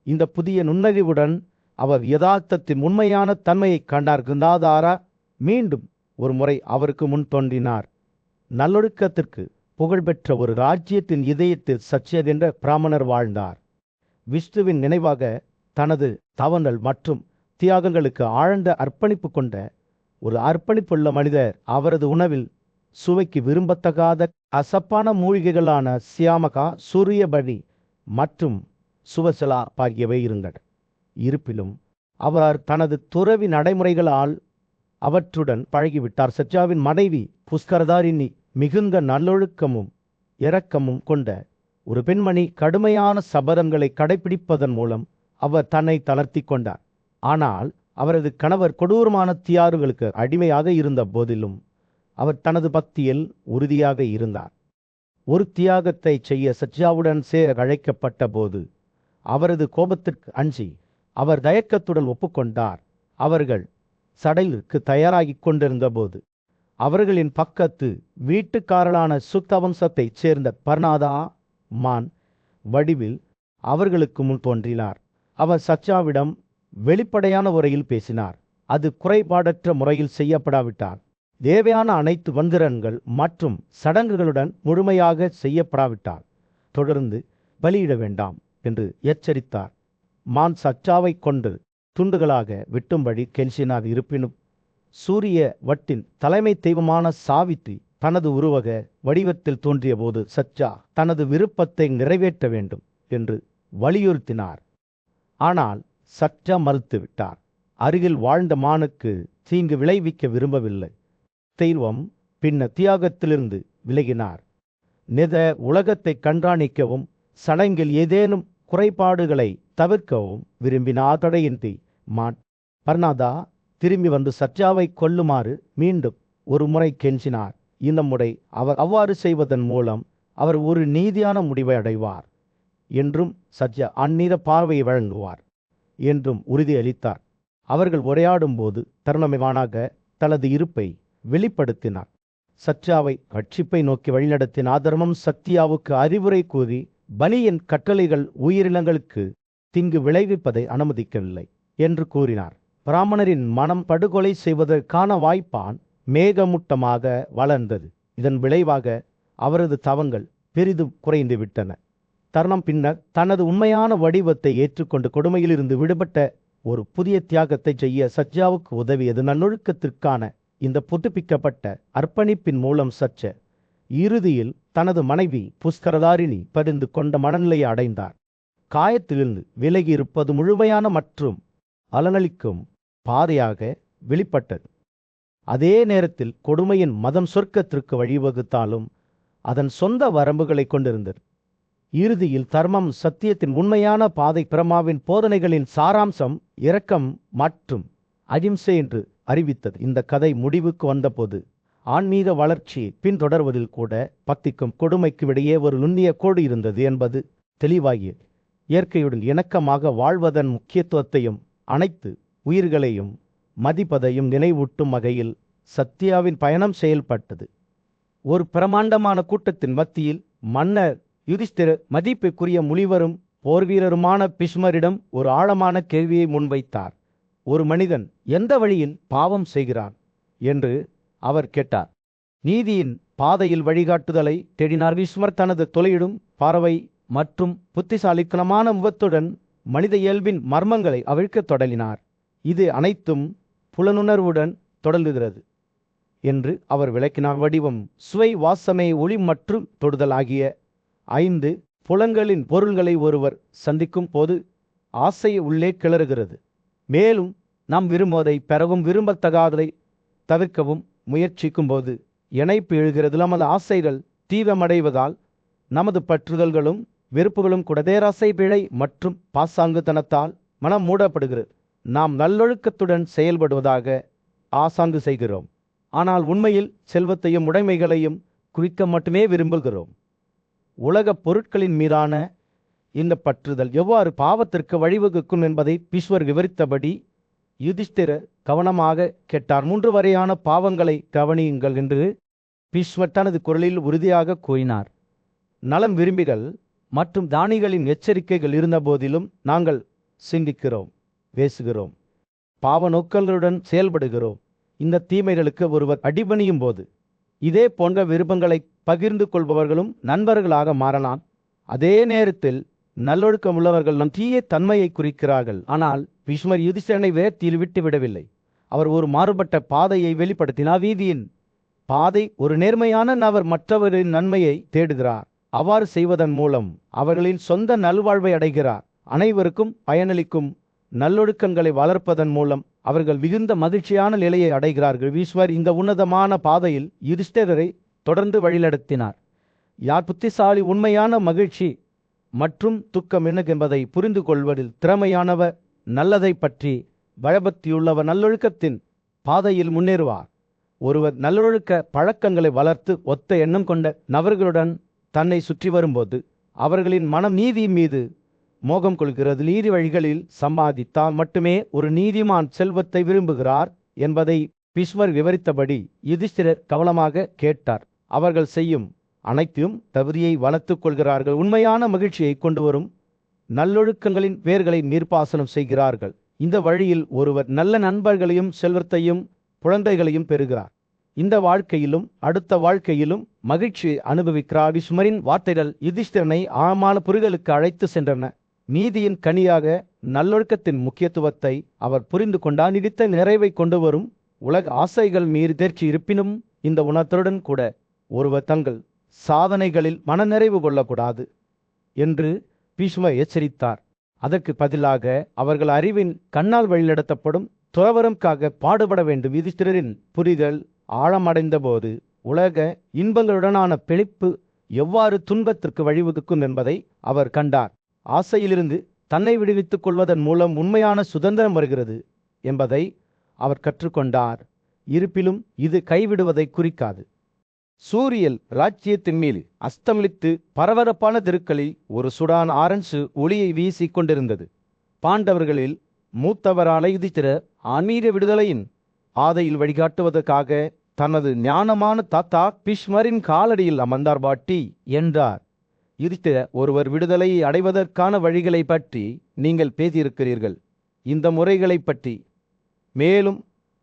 இந்த புதிய நுண்ணறிவுடன் அவர் யதார்த்தத்தின் உண்மையான தன்மையை கண்டார். குந்ததாரா மீண்டும் ஒரு முறை அவருக்கு முன் தோன்றினார். நல்லொழுக்கத்திற்கு புகழ்பெற்ற ஒரு ராஜ்யத்தின் இதயத்தில் சச்சேத் என்ற பிராமணர் வாழ்ந்தார். விஷ்ணுவின் நினைவாக தனது தவங்கள் மற்றும் தியாகங்களுக்கு ஆழ்ந்த அர்ப்பணிப்பு கொண்ட ஒரு அர்ப்பணிப்புள்ள மனிதர். அவரது உணவில் சுவைக்கு விரும்பத்தகாத அசப்பான மூலிகைகளான சியாமகா, சூரியபடி மற்றும் சுவசலா ஆகியவை இருந்தன. இருப்பினும் அவர் தனது துறவி நடைமுறைகளால் அவற்றுடன் பழகிவிட்டார். சச்சாவின் மனைவி புஷ்கரதாரிணி மிகுந்த நல்லொழுக்கமும் இரக்கமும் கொண்ட ஒரு பெண்மணி. கடுமையான சபதங்களை கடைபிடிப்பதன் மூலம் அவர் தன்னை தளர்த்தி கொண்டார். ஆனால் அவரது கணவர் கொடூரமான தியாகங்களுக்கு அடிமையாக இருந்த போதிலும் அவர் தனது பக்தியில் உறுதியாக இருந்தார். ஒரு தியாகத்தை செய்ய சச்சாவுடன் சேர அழைக்கப்பட்ட போது அவரது கோபத்திற்கு அஞ்சி அவர் தயக்கத்துடன் ஒப்புக்கொண்டார். அவர்கள் சடலுக்கு தயாராகி கொண்டிருந்த போது அவர்களின் பக்கத்து வீட்டுக்காரலான சுத்த வம்சத்தைச் சேர்ந்த பர்னாதா மான் வடிவில் அவர்களுக்கு முன் தோன்றினார். அவர் சச்சாவிடம் வெளிப்படையான முறையில் பேசினார். அது குறைபாடற்ற முறையில் செய்யப்படாவிட்டால், தேவையான அனைத்து வந்திரன்கள் மற்றும் சடங்குகளுடன் முழுமையாக செய்யப்படாவிட்டால் தொடர்ந்து பலியிட வேண்டாம் என்று எச்சரித்தார். மான் சச்சாவை கொண்டு துண்டுகளாக வெட்டும்படி கெஞ்சினார். இருப்பினும் சூரிய வட்டின் தலைமை தெய்வமான சாவித்ரி தனது உருவக வடிவத்தில் தோன்றிய போது சச்சா தனது விருப்பத்தை நிறைவேற்ற வேண்டும் என்று வலியுறுத்தினார். ஆனால் சச்சா மறுத்துவிட்டார். அருகில் வாழ்ந்த மானுக்கு தீங்கு விளைவிக்க விரும்பவில்லை. தெய்வம் பின்னர் தியாகத்திலிருந்து விலகினார். உலகத்தை கண்காணிக்கவும் சடங்கில் ஏதேனும் குறைபாடுகளை தவிர்க்கவும் விரும்பினார். தடையின்றி மான் பர்னாதா திரும்பி வந்து சச்சாவை கொல்லுமாறு மீண்டும் ஒரு முறை கெஞ்சினார். இந்த முறை அவர் அவ்வாறு செய்வதன் மூலம் அவர் ஒரு நீதியான முடிவை அடைவார் என்றும் சச்சா அந்நீத பார்வையை வழங்குவார் என்றும் உறுதியளித்தார். அவர்கள் உரையாடும் போது தருணமைவானாக தனது இருப்பை வெளிப்படுத்தினார். சச்சாவை ரட்சிப்பை நோக்கி வழிநடத்தின. ஆதர்மம் சத்தியாவுக்கு அறிவுரை கூறி பலியின் கட்டளைகள் உயிரினங்களுக்கு தீங்கு விளைவிப்பதை அனுமதிக்கவில்லை என்று கூறினார். பிராமணரின் மனம் படுகொலை செய்வதற்கான வாய்ப்பான் மேகமூட்டமாக வளர்ந்தது. இதன் விளைவாக அவரது தவங்கள் பெரிதும் குறைந்து விட்டன. தருணம் பின்னர் தனது உண்மையான வடிவத்தை ஏற்றுக்கொண்டு கொடுமையிலிருந்து விடுபட்ட ஒரு புதிய தியாகத்தை செய்ய சச்சாவுக்கு உதவியது. நல்லொழுக்கத்திற்கான இந்த புதுப்பிக்கப்பட்ட அர்ப்பணிப்பின் மூலம் சச்ச இறுதியில் தனது மனைவி புஷ்கரதாரிணி பரிந்து கொண்ட மனநிலையை அடைந்தார். காயத்திலிருந்து விலகி இருப்பது முழுமையான மற்றும் அலனளிக்கும் பாதையாக வெளிப்பட்டது. அதே நேரத்தில் கொடுமையின் மதம் சொர்க்கத்திற்கு வழிவகுத்தாலும் அதன் சொந்த வரம்புகளை கொண்டிருந்தது. இறுதியில் தர்மம் சத்தியத்தின் உண்மையான பாதை பிரமாவின் போதனைகளின் சாராம்சம் இரக்கம் மற்றும் அகிம்சை என்று அறிவித்தது. இந்த கதை முடிவுக்கு வந்தபோது ஆன்மீக வளர்ச்சியை பின்தொடர்வதில் கூட பக்திக்கும் கொடுமைக்கும் இடையே ஒரு நுண்ணிய கோடு இருந்தது என்பது தெளிவாகியது. இயற்கையுடன் இணக்கமாக வாழ்வதன் முக்கியத்துவத்தையும் அனைத்து உயிர்களையும் மதிப்பதையும் நினைவூட்டும் வகையில் சத்யாவின் பயணம் செயல்பட்டது. ஒரு பிரமாண்டமான கூட்டத்தின் மத்தியில் மன்னர் யுதிஷ்டிரர் மதிப்புக்குரிய முனிவரும் போர்வீரருமான பீஷ்மரிடம் ஒரு ஆழமான கேள்வியை முன்வைத்தார். ஒரு மனிதன் எந்த வழியில் பாவம் செய்கிறான் என்று அவர் கேட்டார். நீதியின் பாதையில் வழிகாட்டுதலை தேடினார். பீஷ்மர் தனது தொலையிடும் பார்வை மற்றும் புத்திசாலித்தனமான முகத்துடன் மனித இயல்பின் மர்மங்களை அவிழ்க்கத் தொடங்கினார். இது அனைத்தும் புலனுணர்வுடன் தொடங்குகிறது என்று அவர் விளக்கினார். வடிவம், சுவை, வாசனை, ஒளி மற்றும் தொடுதல் ஆகிய 5 புலன்களின் பொருள்களை ஒருவர் சந்திக்கும் போது ஆசை உள்ளே கிளறுகிறது. மேலும் நாம் விரும்புவதை பெறவும் விரும்பத்தகாததை தவிர்க்கவும் முயற்சிக்கும் போது இணைப்பு எழுகிறது. நமது ஆசைகள் தீவிரமடைவதால் நமது பற்றுதல்களும் வெறுப்புகளும் கூட தேராசை, பிழை மற்றும் பாசாங்குத்தனத்தால் மனம் மூடப்படுகிறது. நாம் நல்லொழுக்கத்துடன் செயல்படுவதாக ஆசாங்கு செய்கிறோம், ஆனால் உண்மையில் செல்வத்தையும் உடைமைகளையும் குறிக்க மட்டுமே விரும்புகிறோம். உலகப் பொருட்களின் மீதான இந்த பற்றுதல் எவ்வாறு பாவத்திற்கு வழிவகுக்கும் என்பதை பீஷ்மர் விவரித்தபடி யுதிஷ்டிரர் கவனமாக கேட்டார். 3 வரையான பாவங்களை கவனியுங்கள் என்று பீஷ்மர் தனது குரலில் உறுதியாக கூறினார். நலம் விரும்பிகள் மற்றும் தானிகளின் எச்சரிக்கைகள் இருந்த போதிலும் நாங்கள் சிந்திக்கிறோம், பேசுகிறோம், பாவ நோக்கங்களுடன் செயல்படுகிறோம். இந்த தீமைகளுக்கு ஒருவர் அடிபணியும் போது இதே போன்ற விருப்பங்களை பகிர்ந்து கொள்பவர்களும் நண்பர்களாக மாறலாம். அதே நேரத்தில் நல்லொழுக்கம் உள்ளவர்கள் நம் தீய தன்மையை குறிக்கிறார்கள். ஆனால் பீஷ்மர் யுதிஷ்டிரனை வேர்த்தியில் விட்டு விடவில்லை. அவர் ஒரு மாறுபட்ட பாதையை வெளிப்படுத்தினார். வீதியின் பாதை ஒரு நேர்மையான நபர் மற்றவரின் நன்மையை தேடுகிறார். அவ்வாறு செய்வதன் மூலம் அவர்களின் சொந்த நல்வாழ்வை அடைகிறார். அனைவருக்கும் பயனளிக்கும் நல்லொழுக்கங்களை வளர்ப்பதன் மூலம் அவர்கள் மிகுந்த மகிழ்ச்சியான நிலையை அடைகிறார்கள். பீஷ்மர் இந்த உன்னதமான பாதையில் யுதிஷ்டிரரை தொடர்ந்து வழிநடத்தினார். யார் புத்திசாலி, உண்மையான மகிழ்ச்சி மற்றும் துக்கம் என்ன என்பதை புரிந்து கொள்வதில் திறமையானவர், நல்லதை பற்றி பயபக்தியுள்ளவர், நல்லொழுக்கத்தின் பாதையில் முன்னேறுவார். ஒருவர் நல்லொழுக்க பழக்கங்களை வளர்த்து ஒத்த எண்ணம் கொண்ட நபர்களுடன் தன்னை சுற்றி வரும்போது அவர்களின் மனம் நீதி மீது மோகம் கொள்கிறது. நீதி வழிகளில் சம்பாதித்தால் மட்டுமே ஒரு நீதிமான் செல்வத்தை விரும்புகிறார் என்பதை பீஷ்மர் விவரித்தபடி யுதிஷ்டிரர் கவனமாக கேட்டார். அவர்கள் செய்யும் அனைத்தையும் தகுதியை வளர்த்துக் கொள்கிறார்கள். உண்மையான மகிழ்ச்சியை கொண்டு வரும் நல்லொழுக்கங்களின் வேர்களை நீர்ப்பாசனம் செய்கிறார்கள். இந்த வழியில் ஒருவர் நல்ல நண்பர்களையும் செல்வத்தையும் குழந்தைகளையும் பெறுகிறார். இந்த வாழ்க்கையிலும் அடுத்த வாழ்க்கையிலும் மகிழ்ச்சி அனுபவிக்கிறார். பீஷ்மரின் வார்த்தைகள் யுதிஷ்டிரனை ஆழமான புரிதலுக்கு அழைத்து சென்றன. நீதியின் கனியாக நல்லொழுக்கத்தின் முக்கியத்துவத்தை அவர் புரிந்து கொண்டார். நீடித்த நிறைவை கொண்டு வரும் உலக ஆசைகள் மீறி தேர்ச்சி இருப்பினும் இந்த உணர்த்துடன் கூட ஒருவர் தங்கள் சாதனைகளில் மனநிறைவு கொள்ளக்கூடாது என்று பீஷ்மர் எச்சரித்தார். அதற்கு பதிலாக அவர்கள் அறிவின் கண்ணால் வழிநடத்தப்படும் துறவரம்காக பாடுபட வேண்டும். யுதிஷ்டிரரின் புரிதல் ஆழமடைந்த போது உலக இன்பங்களுடனான பிழைப்பு எவ்வாறு துன்பத்திற்கு வழிவகுக்கும் என்பதை அவர் கண்டார். ஆசையிலிருந்து தன்னை விடுவித்துக் கொள்வதன் மூலம் உண்மையான சுதந்திரம் வருகிறது என்பதை அவர் கற்றுக்கொண்டார். இருப்பினும் இது கைவிடுவதை குறிக்காது. சூரியன் ராஜ்யத்தின் மேல் அஸ்தமித்து பரபரப்பான தெருக்களில் ஒரு சுடான் ஆரஞ்சு ஒளியை வீசிக் கொண்டிருந்தது. பாண்டவர்களில் மூத்தவரான யுதிஷ்டிரர் ஆன்மீக விடுதலையின் பாதையில் வழிகாட்டுவதற்காக தனது ஞானமான தாத்தா பீஷ்மரின் காலடியில் அமர்ந்தார். பாட்டி என்றார். யுதிஷ்டிரர், ஒருவர் விடுதலையை அடைவதற்கான வழிகளை பற்றி நீங்கள் பேசியிருக்கிறீர்கள். இந்த முறைகளை பற்றி மேலும்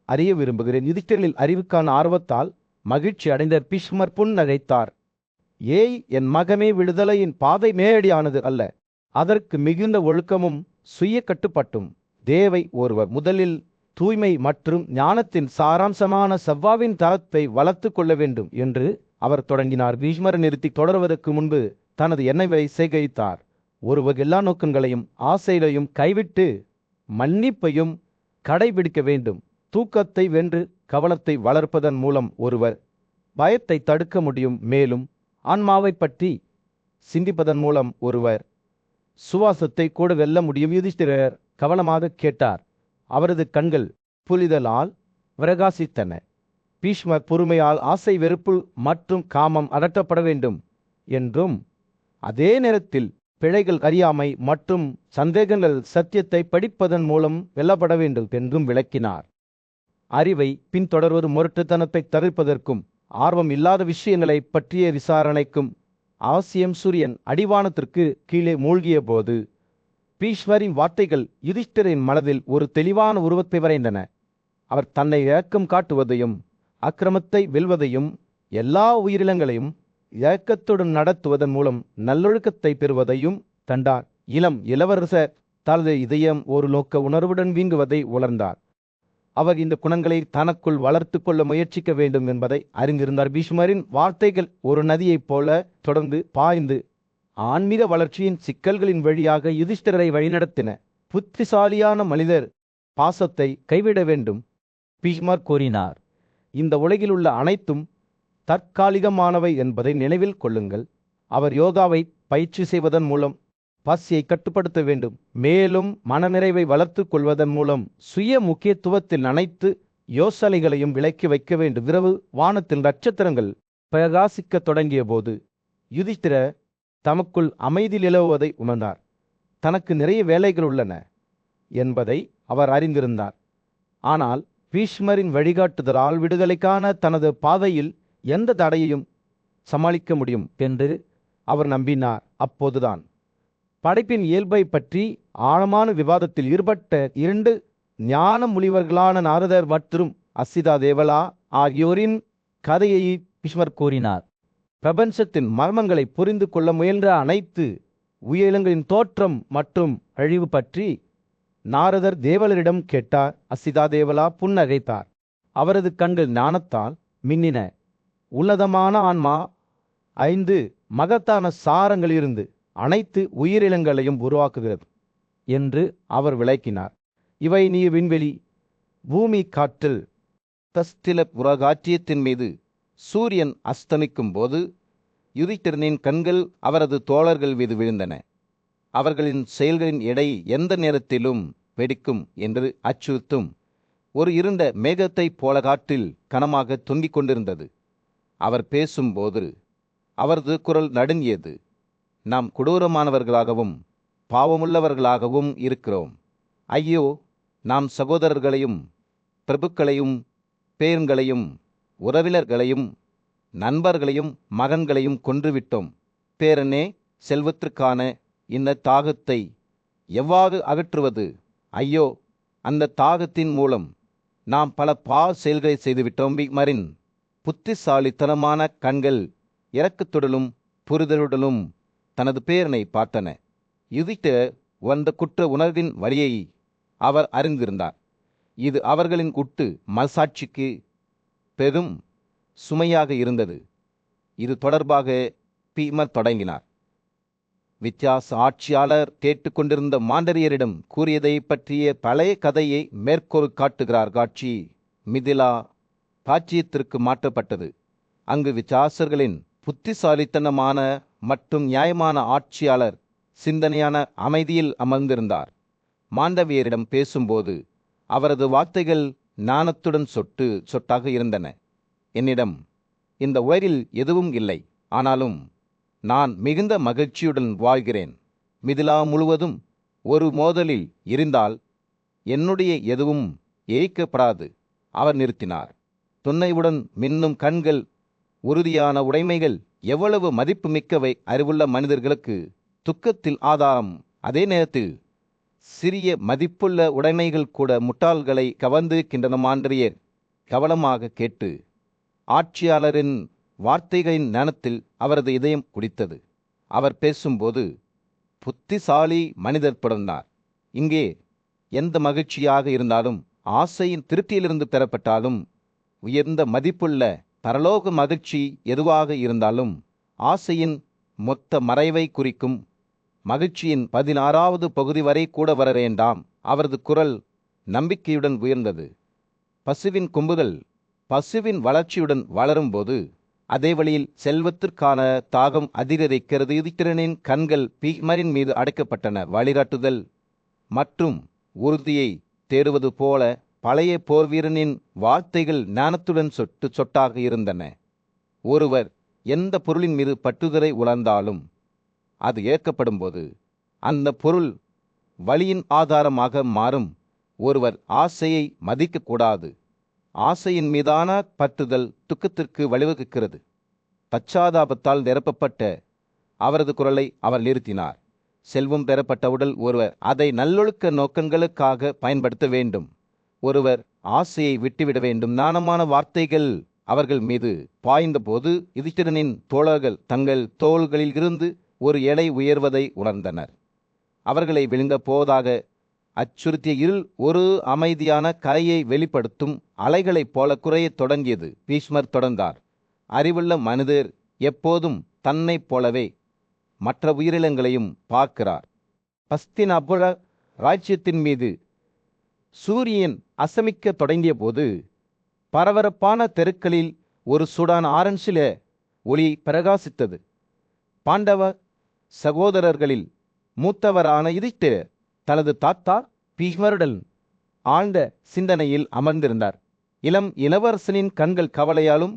அறிய விரும்புகிறேன். யுதிஷ்டிரரின் அறிவுக்கான ஆர்வத்தால் மகிழ்ச்சி அடைந்த பீஷ்மர் புன்னகைத்தார். ஏய் என் மகமே, விடுதலையின் பாதை நேரடியானது அல்ல. அதற்கு மிகுந்த ஒழுக்கமும் சுய கட்டுப்பாட்டும் தேவை. ஒருவர் முதலில் தூய்மை மற்றும் ஞானத்தின் சாராம்சமான செவ்வாவின் தரத்தை வளர்த்து கொள்ள வேண்டும் என்று அவர் தொடங்கினார். பீஷ்மர் நிறுத்தி தொடர்வதற்கு முன்பு தனது எண்ணங்களை சேகரித்தார். ஒருவர் எல்லா நோக்கங்களையும் ஆசைகளையும் கைவிட்டு மன்னிப்பையும் கடைபிடிக்க வேண்டும். தூக்கத்தை வென்று கவனத்தை வளர்ப்பதன் மூலம் ஒருவர் பயத்தை தடுக்க முடியும். மேலும் ஆன்மாவை பற்றி சிந்திப்பதன் மூலம் ஒருவர் சுவாசத்தை கூட வெல்ல முடியும். யுதிஷ்டிரர் கவனமாக கேட்டார். அவரது கண்கள் புரிதலால் பிரகாசித்தன. பீஷ்மர் பொறுமையால் ஆசை, வெறுப்பு மற்றும் காமம் அகற்றப்பட வேண்டும் என்றும் அதே நேரத்தில் பிழைகள், அறியாமை மற்றும் சந்தேகங்கள் சத்தியத்தை படிப்பதன் மூலம் வெல்லப்பட வேண்டும் என்றும் விளக்கினார். அறிவை பின்தொடர்வது முரட்டுத்தனத்தை தவிர்ப்பதற்கும் ஆர்வம் இல்லாத விஷயங்களை பற்றிய விசாரணைக்கும் ஆசியம் சூரியன் அடிவானத்திற்கு கீழே மூழ்கிய போது பீஷ்மரின் வார்த்தைகள் யுதிஷ்டிரின் மனதில் ஒரு தெளிவான உருவத்தை வரைந்தன. அவர் தன்னை இரக்கம் காட்டுவதையும் அக்கிரமத்தை வெல்வதையும் எல்லா உயிரினங்களையும் இரக்கத்துடன் நடத்துவதன் மூலம் நல்லொழுக்கத்தை பெறுவதையும் கண்டார். இளம் இளவரசர் தனது இதயம் ஒரு நோக்க உணர்வுடன் வீங்குவதை உணர்ந்தார். அவர் இந்த குணங்களை தனக்குள் வளர்த்து கொள்ள முயற்சிக்க வேண்டும் என்பதை அறிந்திருந்தார். பீஷ்மரின் வார்த்தைகள் ஒரு நதியைப் போல தொடர்ந்து பாய்ந்து ஆன்மீக வளர்ச்சியின் சிக்கல்களின் வழியாக யுதிஷ்டிரரை வழிநடத்தின. புத்திசாலியான மனிதர் பாசத்தை கைவிட வேண்டும், பீஷ்மர் கூறினார். இந்த உலகில் உள்ள அனைத்தும் தற்காலிகமானவை என்பதை நினைவில் கொள்ளுங்கள். அவர் யோகாவை பயிற்சி செய்வதன் மூலம் பசியை கட்டுப்படுத்த வேண்டும். மேலும் மனநிறைவை வளர்த்து கொள்வதன் மூலம் சுய முக்கியத்துவத்தில் அனைத்து யோசனைகளையும் விலக்கி வைக்க வேண்டும். இரவு வானத்தில் நட்சத்திரங்கள் பிரகாசிக்க தொடங்கிய போது யுதிஷ்டிரர் தமக்குள் அமைதி நிலவுவதை உணர்ந்தார். தனக்கு நிறைய வேலைகள் உள்ளன என்பதை அவர் அறிந்திருந்தார். ஆனால் பீஷ்மரின் வழிகாட்டுதலால் விடுதலைக்கான தனது பாதையில் எந்த தடையையும் சமாளிக்க முடியும் என்று அவர் நம்பினார். அப்போதுதான் படைப்பின் இயல்பை பற்றி ஆழமான விவாதத்தில் ஈடுபட்ட 2 ஞான முனிவர்களான நாரதர் மற்றும் அசிதா தேவலா ஆகியோரின் கதையை பீஷ்மர் கூறினார். பிரபஞ்சத்தின் மர்மங்களை புரிந்து கொள்ள முயன்ற அனைத்து உயிரினங்களின் தோற்றம் மற்றும் அழிவு பற்றி நாரதர் தேவலரிடம் கேட்டார். அசிதா தேவலா புன்னகைத்தார். அவரது கண்கள் ஞானத்தால் மின்னின. உன்னதமான ஆன்மா 5 மகத்தான சாரங்களிலிருந்து அனைத்து உயிரினங்களையும் உருவாக்குகிறது என்று அவர் விளக்கினார். இவை நீர், விண்வெளி, பூமி, காற்றில் தஸ்தில புறகாற்றியத்தின் மீது சூரியன் அஸ்தமிக்கும் போது யுதிஷ்டிரனின் கண்கள் அவரது தோழர்கள் மீது விழுந்தன. அவர்களின் செயல்களின் எடை எந்த நேரத்திலும் வெடிக்கும் என்று அச்சுறுத்தும் ஒரு இருண்ட மேகத்தைப் போல காற்றில் கனமாக தொங்கிக் கொண்டிருந்தது. அவர் பேசும்போது அவரது குரல் நடுங்கியது. நாம் கொடூரமானவர்களாகவும் பாவமுள்ளவர்களாகவும் இருக்கிறோம். ஐயோ, நாம் சகோதரர்களையும் பிரபுக்களையும் பேரன்களையும் உறவினர்களையும் நண்பர்களையும் மகன்களையும் கொன்றுவிட்டோம். பேரனே, செல்வத்திற்கான இந்த தாகத்தை எவ்வாறு அகற்றுவது? ஐயோ, அந்த தாகத்தின் மூலம் நாம் பல செயல்களை செய்துவிட்டோம். பீஷ்மரின் புத்திசாலித்தனமான கண்கள் இரக்கத்துடனும் புரிதலுடனும் தனது பேரனை பார்த்தன. யுதிஷ்டிரர் வந்த குற்ற உணர்வின் வழியை அவர் அறிந்திருந்தார். இது அவர்களின் மனசாட்சிக்கு பெரும் சுமையாக இருந்தது. இது தொடர்பாக பீஷ்மர் தொடங்கினார். வித்தியாச ஆட்சியாளர் கேட்டுக்கொண்டிருந்த மாண்டரியரிடம் கூறியதை பற்றிய பழைய கதையை மேற்கோள் காட்டுகிறார். காட்சி மிதிலா ராஜ்யத்திற்கு மாற்றப்பட்டது. அங்கு வித்தியாசர்களின் புத்திசாலித்தனமான மற்றும் நியாயமான ஆட்சியாளர் சிந்தனையான அமைதியில் அமர்ந்திருந்தார். மாண்டவியரிடம் பேசும்போது அவரது வார்த்தைகள் ஞானத்துடன் சொட்டாக இருந்தன. என்னிடம் இந்த உலகில் எதுவும் இல்லை, ஆனாலும் நான் மிகுந்த மகிழ்ச்சியுடன் வாழ்கிறேன். மிதிலா முழுவதும் ஒரு மோதலில் இருந்தால் என்னுடைய எதுவும் ஏய்க்கப்படாது. அவர் நிறுத்தினார். துணைவுடன் மின்னும் கண்கள், உறுதியான உடைமைகள் எவ்வளவு மதிப்பு மிக்கவை! அறிவுள்ள மனிதர்களுக்கு துக்கத்தில் ஆதாரம். அதே நேரத்தில் சிறிய மதிப்புள்ள உடைமைகள் கூட முட்டாள்களை கவர்ந்திருக்கின்றன. மாண்டரியர் கவனமாக கேட்டு ஆட்சியாளரின் வார்த்தைகளின் ஞானத்தில் அவரது இதயம் குடித்தது. அவர் பேசும்போது புத்திசாலி மனிதர் தொடர்ந்தார். இங்கே எந்த மகிழ்ச்சியாக இருந்தாலும், ஆசையின் திருப்தியிலிருந்து பெறப்பட்டாலும், உயர்ந்த மதிப்புள்ள பரலோக மகிழ்ச்சி எதுவாக இருந்தாலும், ஆசையின் மொத்த மறைவை குறிக்கும் மகிழ்ச்சியின் 16வது பகுதி வரை கூட வர வேண்டாம். அவரது குரல் நம்பிக்கையுடன் உயர்ந்தது. பசுவின் கொம்புகள் பசுவின் வளர்ச்சியுடன் வளரும்போது அதே வழியில் செல்வத்திற்கான தாகம் அதிகரிக்கிறது. யுதிஷ்டிரனின் கண்கள் பீஷ்மரின் மீது அடைக்கப்பட்டன. வழிகாட்டுதல் மற்றும் உறுதியை தேடுவது போல பழைய போர்வீரனின் வார்த்தைகள் ஞானத்துடன் சொட்டாக இருந்தன. ஒருவர் எந்த பொருளின் மீது பற்றுதலை உணர்ந்தாலும் அது ஏற்கப்படும் போது அந்த பொருள் வலியின் ஆதாரமாக மாறும். ஒருவர் ஆசையை மதிக்கக்கூடாது. ஆசையின் மீதான பற்றுதல் துக்கத்திற்கு வழிவகுக்கிறது. பச்சாதாபத்தால் நிரப்பப்பட்ட அவரது குரலை அவர் நிறுத்தினார். செல்வம் பெறப்பட்டவுடன் ஒருவர் அதை நல்லொழுக்க நோக்கங்களுக்காக பயன்படுத்த வேண்டும். ஒருவர் ஆசையை விட்டுவிட வேண்டும். நாணமான வார்த்தைகள் அவர்கள் மீது பாய்ந்தபோது யுதிஷ்டிரனின் தோழர்கள் தங்கள் தோள்களில் இருந்து ஒரு எடை உயர்வதை உணர்ந்தனர். அவர்களை விழுங்க போவதாக அச்சுறுத்திய இருள் ஒரு அமைதியான கரையை வெளிப்படுத்தும் அலைகளைப் போல குறையத் தொடங்கியது. பீஷ்மர் தொடர்ந்தார். அறிவுள்ள மனிதர் எப்போதும் தன்னைப் போலவே மற்ற உயிரினங்களையும் பார்க்கிறார். ஹஸ்தினாபுர ராஜ்யத்தின் மீது சூரியன் அசமிக்க தொடங்கிய போது பரபரப்பான தெருக்களில் ஒரு சூடான ஆரஞ்சில ஒளி பிரகாசித்தது. பாண்டவ சகோதரர்களில் மூத்தவரான யுதிஷ்டிரர் தனது தாத்தா பீஷ்மருடன் ஆழ்ந்த சிந்தனையில் அமர்ந்திருந்தார். இளம் இளவரசனின் கண்கள் கவலையாலும்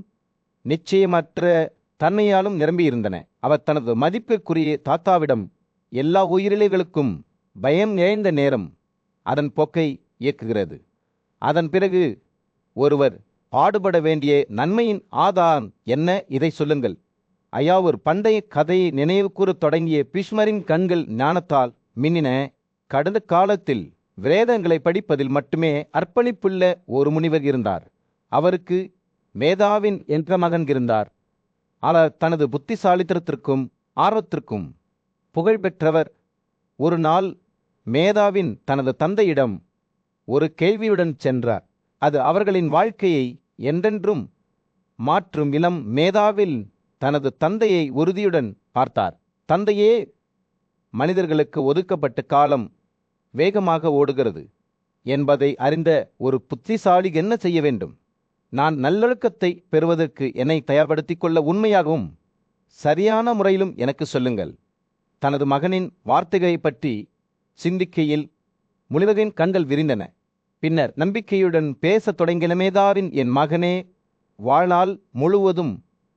நிச்சயமற்ற தன்மையாலும் நிரம்பியிருந்தன. அவர் தனது மதிப்பிற்குரிய தாத்தாவிடம் எல்லா உயிரிலைகளுக்கும் பயம் நிறைந்த நேரம் அதன் போக்கை இயக்குகிறது. அதன் பிறகு ஒருவர் பாடுபட வேண்டிய நன்மையின் ஆதாரம் என்ன? இதை சொல்லுங்கள். ஐயா, ஒரு பண்டைய கதையை நினைவு கூறத் தொடங்கிய பீஷ்மரின் கண்கள் ஞானத்தால் மின்னின. கடந்த காலத்தில் வேதங்களை படிப்பதில் மட்டுமே அர்ப்பணிப்புள்ள ஒரு முனிவர் இருந்தார். அவருக்கு மேதாவின் என்ற மகன் இருந்தார். அவர் தனது புத்திசாலித்தனத்திற்கும் ஆர்வத்திற்கும் புகழ்பெற்றவர். ஒரு நாள் மேதாவின் தனது தந்தையிடம் ஒரு கேள்வியுடன் சென்றார். அது அவர்களின் வாழ்க்கையை என்றென்றும் மாற்றும். இளம் மேதாவில் தனது தந்தையை உறுதியுடன் பார்த்தார். தந்தையே, மனிதர்களுக்கு ஒதுக்கப்பட்ட காலம் வேகமாக ஓடுகிறது என்பதை அறிந்த ஒரு புத்திசாலி என்ன செய்ய வேண்டும்? நான் நல்லொழுக்கத்தை பெறுவதற்கு என்னை தயார்படுத்திக் கொள்ள உண்மையாகவும் சரியான முறையிலும் எனக்கு சொல்லுங்கள். தனது மகனின் வார்த்தைகளை பற்றி சிந்திக்கையில் முனிவரின் கண்கள் விரிந்தன. பின்னர் நம்பிக்கையுடன் பேசத் தொடங்கின. மேதாவின் என் மகனே, வாழ்நாள் முழுவதும்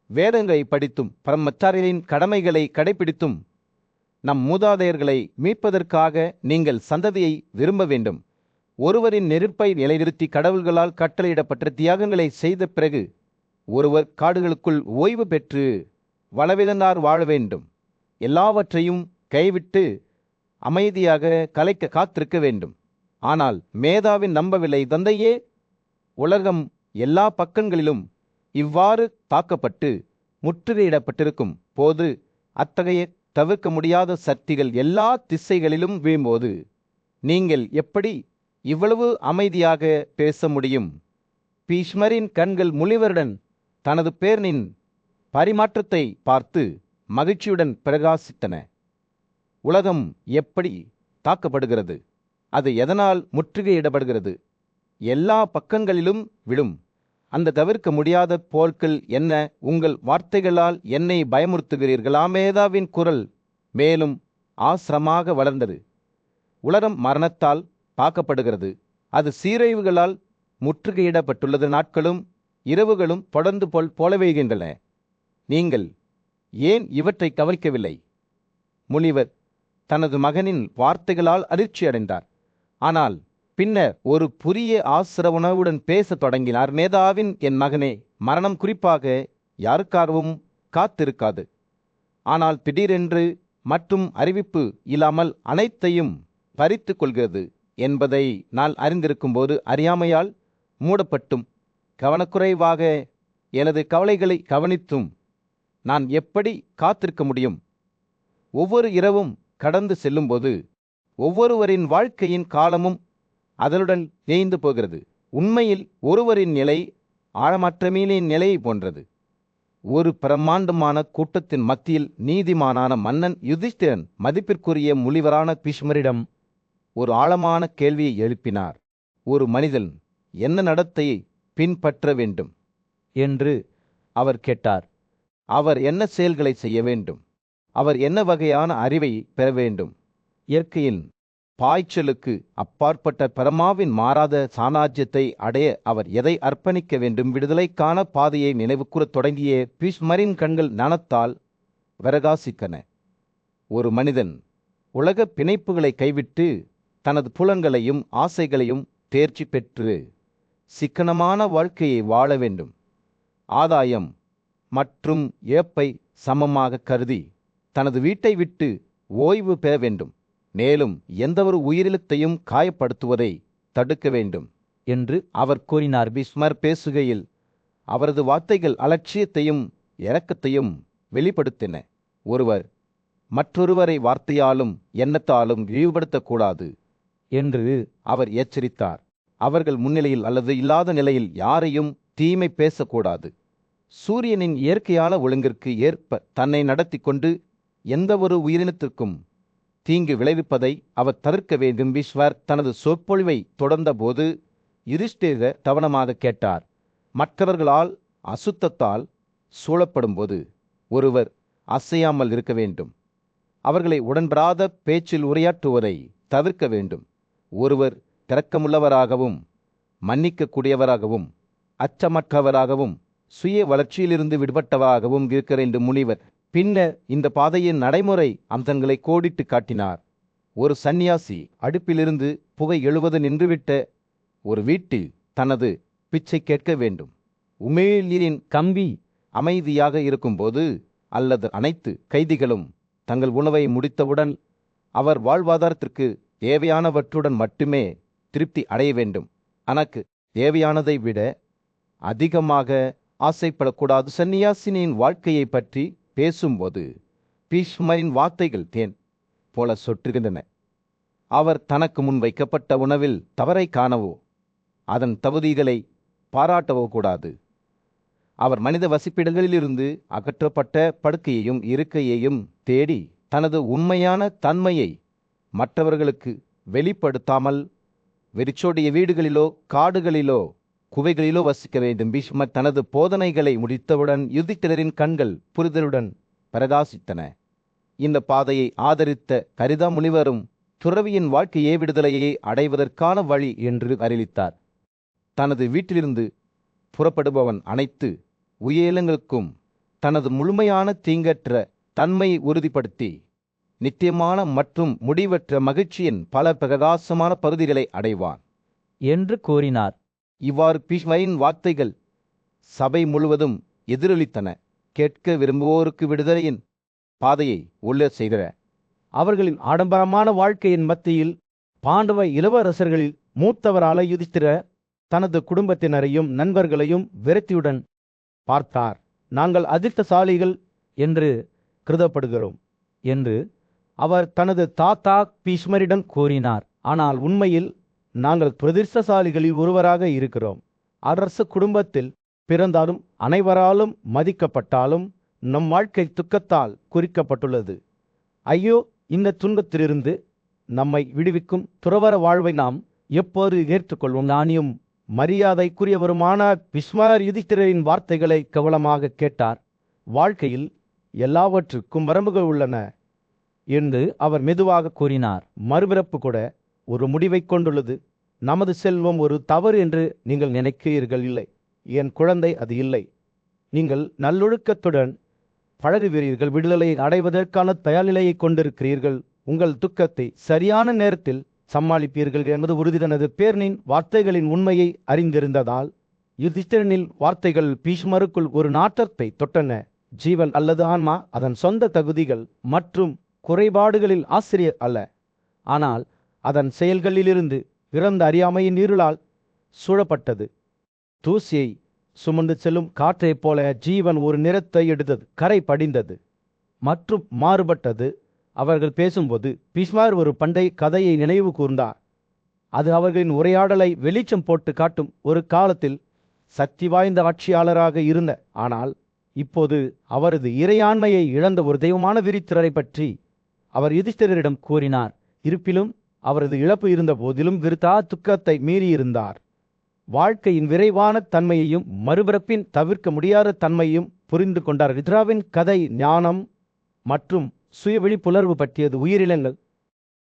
வேதங்களை படித்தும் பிரம்மச்சாரிகளின் கடமைகளை கடைபிடித்தும் நம் மூதாதையர்களை மீட்பதற்காக நீங்கள் சந்ததியை விரும்ப வேண்டும். ஒருவரின் நெருப்பை நிலைநிறுத்தி கடவுள்களால் கட்டளையிடப்பட்ட தியாகங்களை செய்த பிறகு ஒருவர் காடுகளுக்குள் ஓய்வு பெற்று வளவிழந்தார் வாழ வேண்டும். எல்லாவற்றையும் கைவிட்டு அமைதியாக கலைக்க காத்திருக்க வேண்டும். ஆனால் மேதாவின் நம்பவில்லை. தந்தையே, உலகம் எல்லா பக்கங்களிலும் இவ்வாறு தாக்கப்பட்டு முற்றுகையிடப்பட்டிருக்கும் போது அத்தகைய தவிர்க்க முடியாத சக்திகள் எல்லா திசைகளிலும் வீழும்போது நீங்கள் எப்படி இவ்வளவு அமைதியாக பேச முடியும்? பீஷ்மரின் கண்கள் முனிவருடன் தனது பேரனின் பரிமாற்றத்தை பார்த்து மகிழ்ச்சியுடன் பிரகாசித்தன. உலகம் எப்படி தாக்கப்படுகிறது? அது எதனால் முற்றுகையிடப்படுகிறது? எல்லா பக்கங்களிலும் விழும் அந்த தவிர்க்க முடியாத போர்கள் என்ன? உங்கள் வார்த்தைகளால் என்னை பயமுறுத்துகிறீர்களா? மேதாவின் குரல் மேலும் ஆசிரமாக வளர்ந்தது. உலகம் மரணத்தால் தாக்கப்படுகிறது. அது சீரழிவுகளால் முற்றுகையிடப்பட்டுள்ளது. நாட்களும் இரவுகளும் தொடர்ந்து போலவேகின்றன. நீங்கள் ஏன் இவற்றை கவனிக்கவில்லை? முனிவர் தனது மகனின் வார்த்தைகளால் அதிர்ச்சி அடைந்தார். ஆனால் பின்னர் ஒரு புதிய ஆசிர உணர்வுடன் பேசத் தொடங்கினார். மேதாவின் என் மகனே, மரணம் குறிப்பாக யாருக்காகவும் காத்திருக்காது. ஆனால் திடீரென்று மற்றும் அறிவிப்பு இல்லாமல் அனைத்தையும் பறித்து கொள்கிறது என்பதை நான் அறிந்திருக்கும் போது அறியாமையால் மூடப்பட்டும் கவனக்குறைவாக எனது கவலைகளை கவனித்தும் நான் எப்படி காத்திருக்க முடியும்? ஒவ்வொரு இரவும் கடந்து செல்லும்போது ஒவ்வொருவரின் வாழ்க்கையின் காலமும் அதனுடன் தேய்ந்து போகிறது. உண்மையில் ஒருவரின் நிலை ஆழமற்ற மீனின் நிலையை போன்றது. ஒரு பிரம்மாண்டமான கூட்டத்தின் மத்தியில் நீதிமானான மன்னன் யுதிஷ்டிரன் மதிப்பிற்குரிய முனிவரான பீஷ்மரிடம் ஒரு ஆழமான கேள்வியை எழுப்பினார். ஒரு மனிதன் என்ன நடத்தையை பின்பற்ற வேண்டும் என்று அவர் கேட்டார். அவர் என்ன செயல்களை செய்ய வேண்டும்? அவர் என்ன வகையான அறிவை பெற வேண்டும்? இயற்கையின் பாய்ச்சலுக்கு அப்பாற்பட்ட பரமாவின் மாறாத சாம்ராஜ்யத்தை அடைய அவர் எதை அர்ப்பணிக்க வேண்டும்? விடுதலைக்கான பாதையை நினைவுகூரத் தொடங்கிய பீஷ்மரின் கண்கள் ஞானத்தால் பிரகாசித்தன. ஒரு மனிதன் உலக பிணைப்புகளை கைவிட்டு தனது புலன்களையும் ஆசைகளையும் தேர்ச்சி பெற்று சிக்கனமான வாழ்க்கையை வாழ வேண்டும். ஆதாயம் மற்றும் இழப்பை சமமாக கருதி தனது வீட்டை விட்டு ஓய்வு பெற வேண்டும். மேலும் எந்தவொரு உயிரினத்தையும் காயப்படுத்துவதை தடுக்க வேண்டும் என்று அவர் கூறினார். பிஸ்மர் பேசுகையில் அவரது வார்த்தைகள் அலட்சியத்தையும் இரக்கத்தையும் வெளிப்படுத்தின. ஒருவர் மற்றொருவரை வார்த்தையாலும் எண்ணத்தாலும் இழிவுபடுத்தக்கூடாது என்று அவர் எச்சரித்தார். அவர்கள் முன்னிலையில் அல்லது இல்லாத நிலையில் யாரையும் தீமை பேசக்கூடாது. சூரியனின் இயற்கையான ஒழுங்கிற்கு ஏற்ப தன்னை நடத்தி கொண்டு எந்தவொரு உயிரினத்திற்கும் தீங்கு விளைவிப்பதை அவர் தவிர்க்க வேண்டும். பிஸ்மர் தனது சொற்பொழிவை தொடர்ந்தபோது யுதிஷ்டிரர் கவனமாக கேட்டார். மற்றவர்களால் அசுத்தத்தால் சூழப்படும்போது ஒருவர் அசையாமல் இருக்க வேண்டும். அவர்களை உடன்படாத பேச்சில் உரையாற்றுவதை தவிர்க்க வேண்டும். ஒருவர் இரக்கமுள்ளவராகவும் மன்னிக்கக்கூடியவராகவும் அச்சமற்றவராகவும் சுய வளர்ச்சியிலிருந்து விடுபட்டவராகவும் இருக்க வேண்டும். முனிவர் பின்னர் இந்த பாதையின் நடைமுறை அம்சங்களை கோடிட்டு காட்டினார். ஒரு சந்நியாசி அடுப்பிலிருந்து புகை எழுவது நின்றுவிட்ட ஒரு வீட்டில் தனது பிச்சை கேட்க வேண்டும். உமேலியின் கம்பி அமைதியாக இருக்கும்போது அல்லது அனைத்து கைதிகளும் தங்கள் உணவை முடித்தவுடன் அவர் வாழ்வாதாரத்திற்கு தேவையானவற்றுடன் மட்டுமே திருப்தி அடைய வேண்டும். தனக்கு தேவையானதை விட அதிகமாக ஆசைப்படக்கூடாது. சந்நியாசினியின் வாழ்க்கையை பற்றி பேசும்போது பீஷ்மரின் வார்த்தைகள் தேன் போல சொற்றுகின்றன. அவர் தனக்கு முன் வைக்கப்பட்ட உணவில் தவறை காணவோ அதன் தகுதிகளை பாராட்டவோ கூடாது. அவர் மனித வசிப்பிடங்களிலிருந்து அகற்றப்பட்ட படுக்கையையும் இருக்கையையும் தேடி தனது உண்மையான தன்மையை மற்றவர்களுக்கு வெளிப்படுத்தாமல் வெறிச்சோடிய வீடுகளிலோ காடுகளிலோ குவைகளிலோ வசிக்க வேண்டும். பீஷ்மர் தனது போதனைகளை முடித்தவுடன் யுதிஷ்டிரரின் கண்கள் புரிதலுடன் பிரகாசித்தன. இந்த பாதையை ஆதரித்த கரிதா முனிவரும் துறவியின் வாழ்க்கையே விடுதலையை அடைவதற்கான வழி என்று அறிவித்தார். தனது வீட்டிலிருந்து புறப்படுபவன் அனைத்து உயிரினங்களுக்கும் தனது முழுமையான தீங்கற்ற தன்மையை உறுதிப்படுத்தி நித்தியமான மற்றும் முடிவற்ற மகிழ்ச்சியின் பல பிரகாசமான பகுதிகளை அடைவான் என்று கூறினார். இவ்வாறு பீஷ்மரின் வார்த்தைகள் சபை முழுவதும் எதிரொலித்தன. கேட்க விரும்புவோருக்கு விடுதலையின் பாதையை உள்ள செய்தன. அவர்களின் ஆடம்பரமான வாழ்க்கையின் மத்தியில் பாண்டவ இளவரசர்களில் மூத்தவரான யுதிஷ்டிரர் தனது குடும்பத்தினரையும் நண்பர்களையும் விரக்தியுடன் பார்த்தார். நாங்கள் அதிர்ஷ்டசாலிகள் என்று கருதப்படுகிறோம் என்று அவர் தனது தாத்தா பீஷ்மரிடம் கூறினார். ஆனால் உண்மையில் நாங்கள் துரதிர்ஷ்டசாலிகளில் ஒருவராக இருக்கிறோம். அரச குடும்பத்தில் பிறந்தாலும் அனைவராலும் மதிக்கப்பட்டாலும் நம் வாழ்க்கை துக்கத்தால் குறிக்கப்பட்டுள்ளது. ஐயோ, இந்த துன்பத்திலிருந்து நம்மை விடுவிக்கும் துறவற வாழ்வை நாம் எப்போது ஏற்றுக்கொள்வோம்? நானியும் மரியாதைக்குரியவருமான பீஷ்மர் யுதிஷ்டிரரின் வார்த்தைகளை கவனமாக கேட்டார். வாழ்க்கையில் எல்லாவற்றுக்கும் வரம்புகள் உள்ளன என்று அவர் மெதுவாக கூறினார். மறுபிறப்பு கூட ஒரு முடிவை கொண்டுள்ளது. நமது செல்வம் ஒரு தவறு என்று நீங்கள் நினைக்கிறீர்கள். இல்லை, என் குழந்தை, அது இல்லை. நீங்கள் நல்லொழுக்கத்துடன் பழகுவீர்கள். விடுதலையை அடைவதற்கான தயார்நிலையை கொண்டிருக்கிறீர்கள். உங்கள் துக்கத்தை சரியான நேரத்தில் சமாளிப்பீர்கள் என்பது உறுதி. தனது பேரனின் வார்த்தைகளின் உண்மையை அறிந்திருந்ததால் யுதிஷ்டிரனின் வார்த்தைகள் பீஷ்மருக்குள் ஒரு நாட்டத்தை தொட்டன. ஜீவன் அல்லது ஆன்மா அதன் சொந்த தகுதிகள் மற்றும் குறைபாடுகளில் ஆசிரியர் அல்ல, ஆனால் அதன் செயல்களிலிருந்து பிறந்த அறியாமையின் இருளால் சூழப்பட்டது. தூசியை சுமந்து செல்லும் காற்றைப் போல ஜீவன் ஒரு நிறத்தை எடுத்தது, கரை படிந்தது மற்றும் மாறுபட்டது. அவர்கள் பேசும்போது பீஷ்மர் ஒரு பண்டைய கதையை நினைவு கூர்ந்தார். அது அவர்களின் உரையாடலை வெளிச்சம் போட்டு காட்டும். ஒரு காலத்தில் சக்தி வாய்ந்த ஆட்சியாளராக இருந்த, ஆனால் இப்போது அவரது இறையாண்மையை இழந்த ஒரு தெய்வமான விரித்திரரை பற்றி அவர் யுதிஷ்டிரரிடம் கூறினார். இருப்பினும் அவரது இழப்பு இருந்த போதிலும் விருத்தா துக்கத்தை மீறியிருந்தார். வாழ்க்கையின் விரைவான தன்மையையும் மறுபிறப்பின் தவிர்க்க முடியாத தன்மையையும் புரிந்து கொண்டார். வித்ராவின் கதை ஞானம் மற்றும் சுய விழிப்புணர்வு பற்றியது. உயிரினங்கள்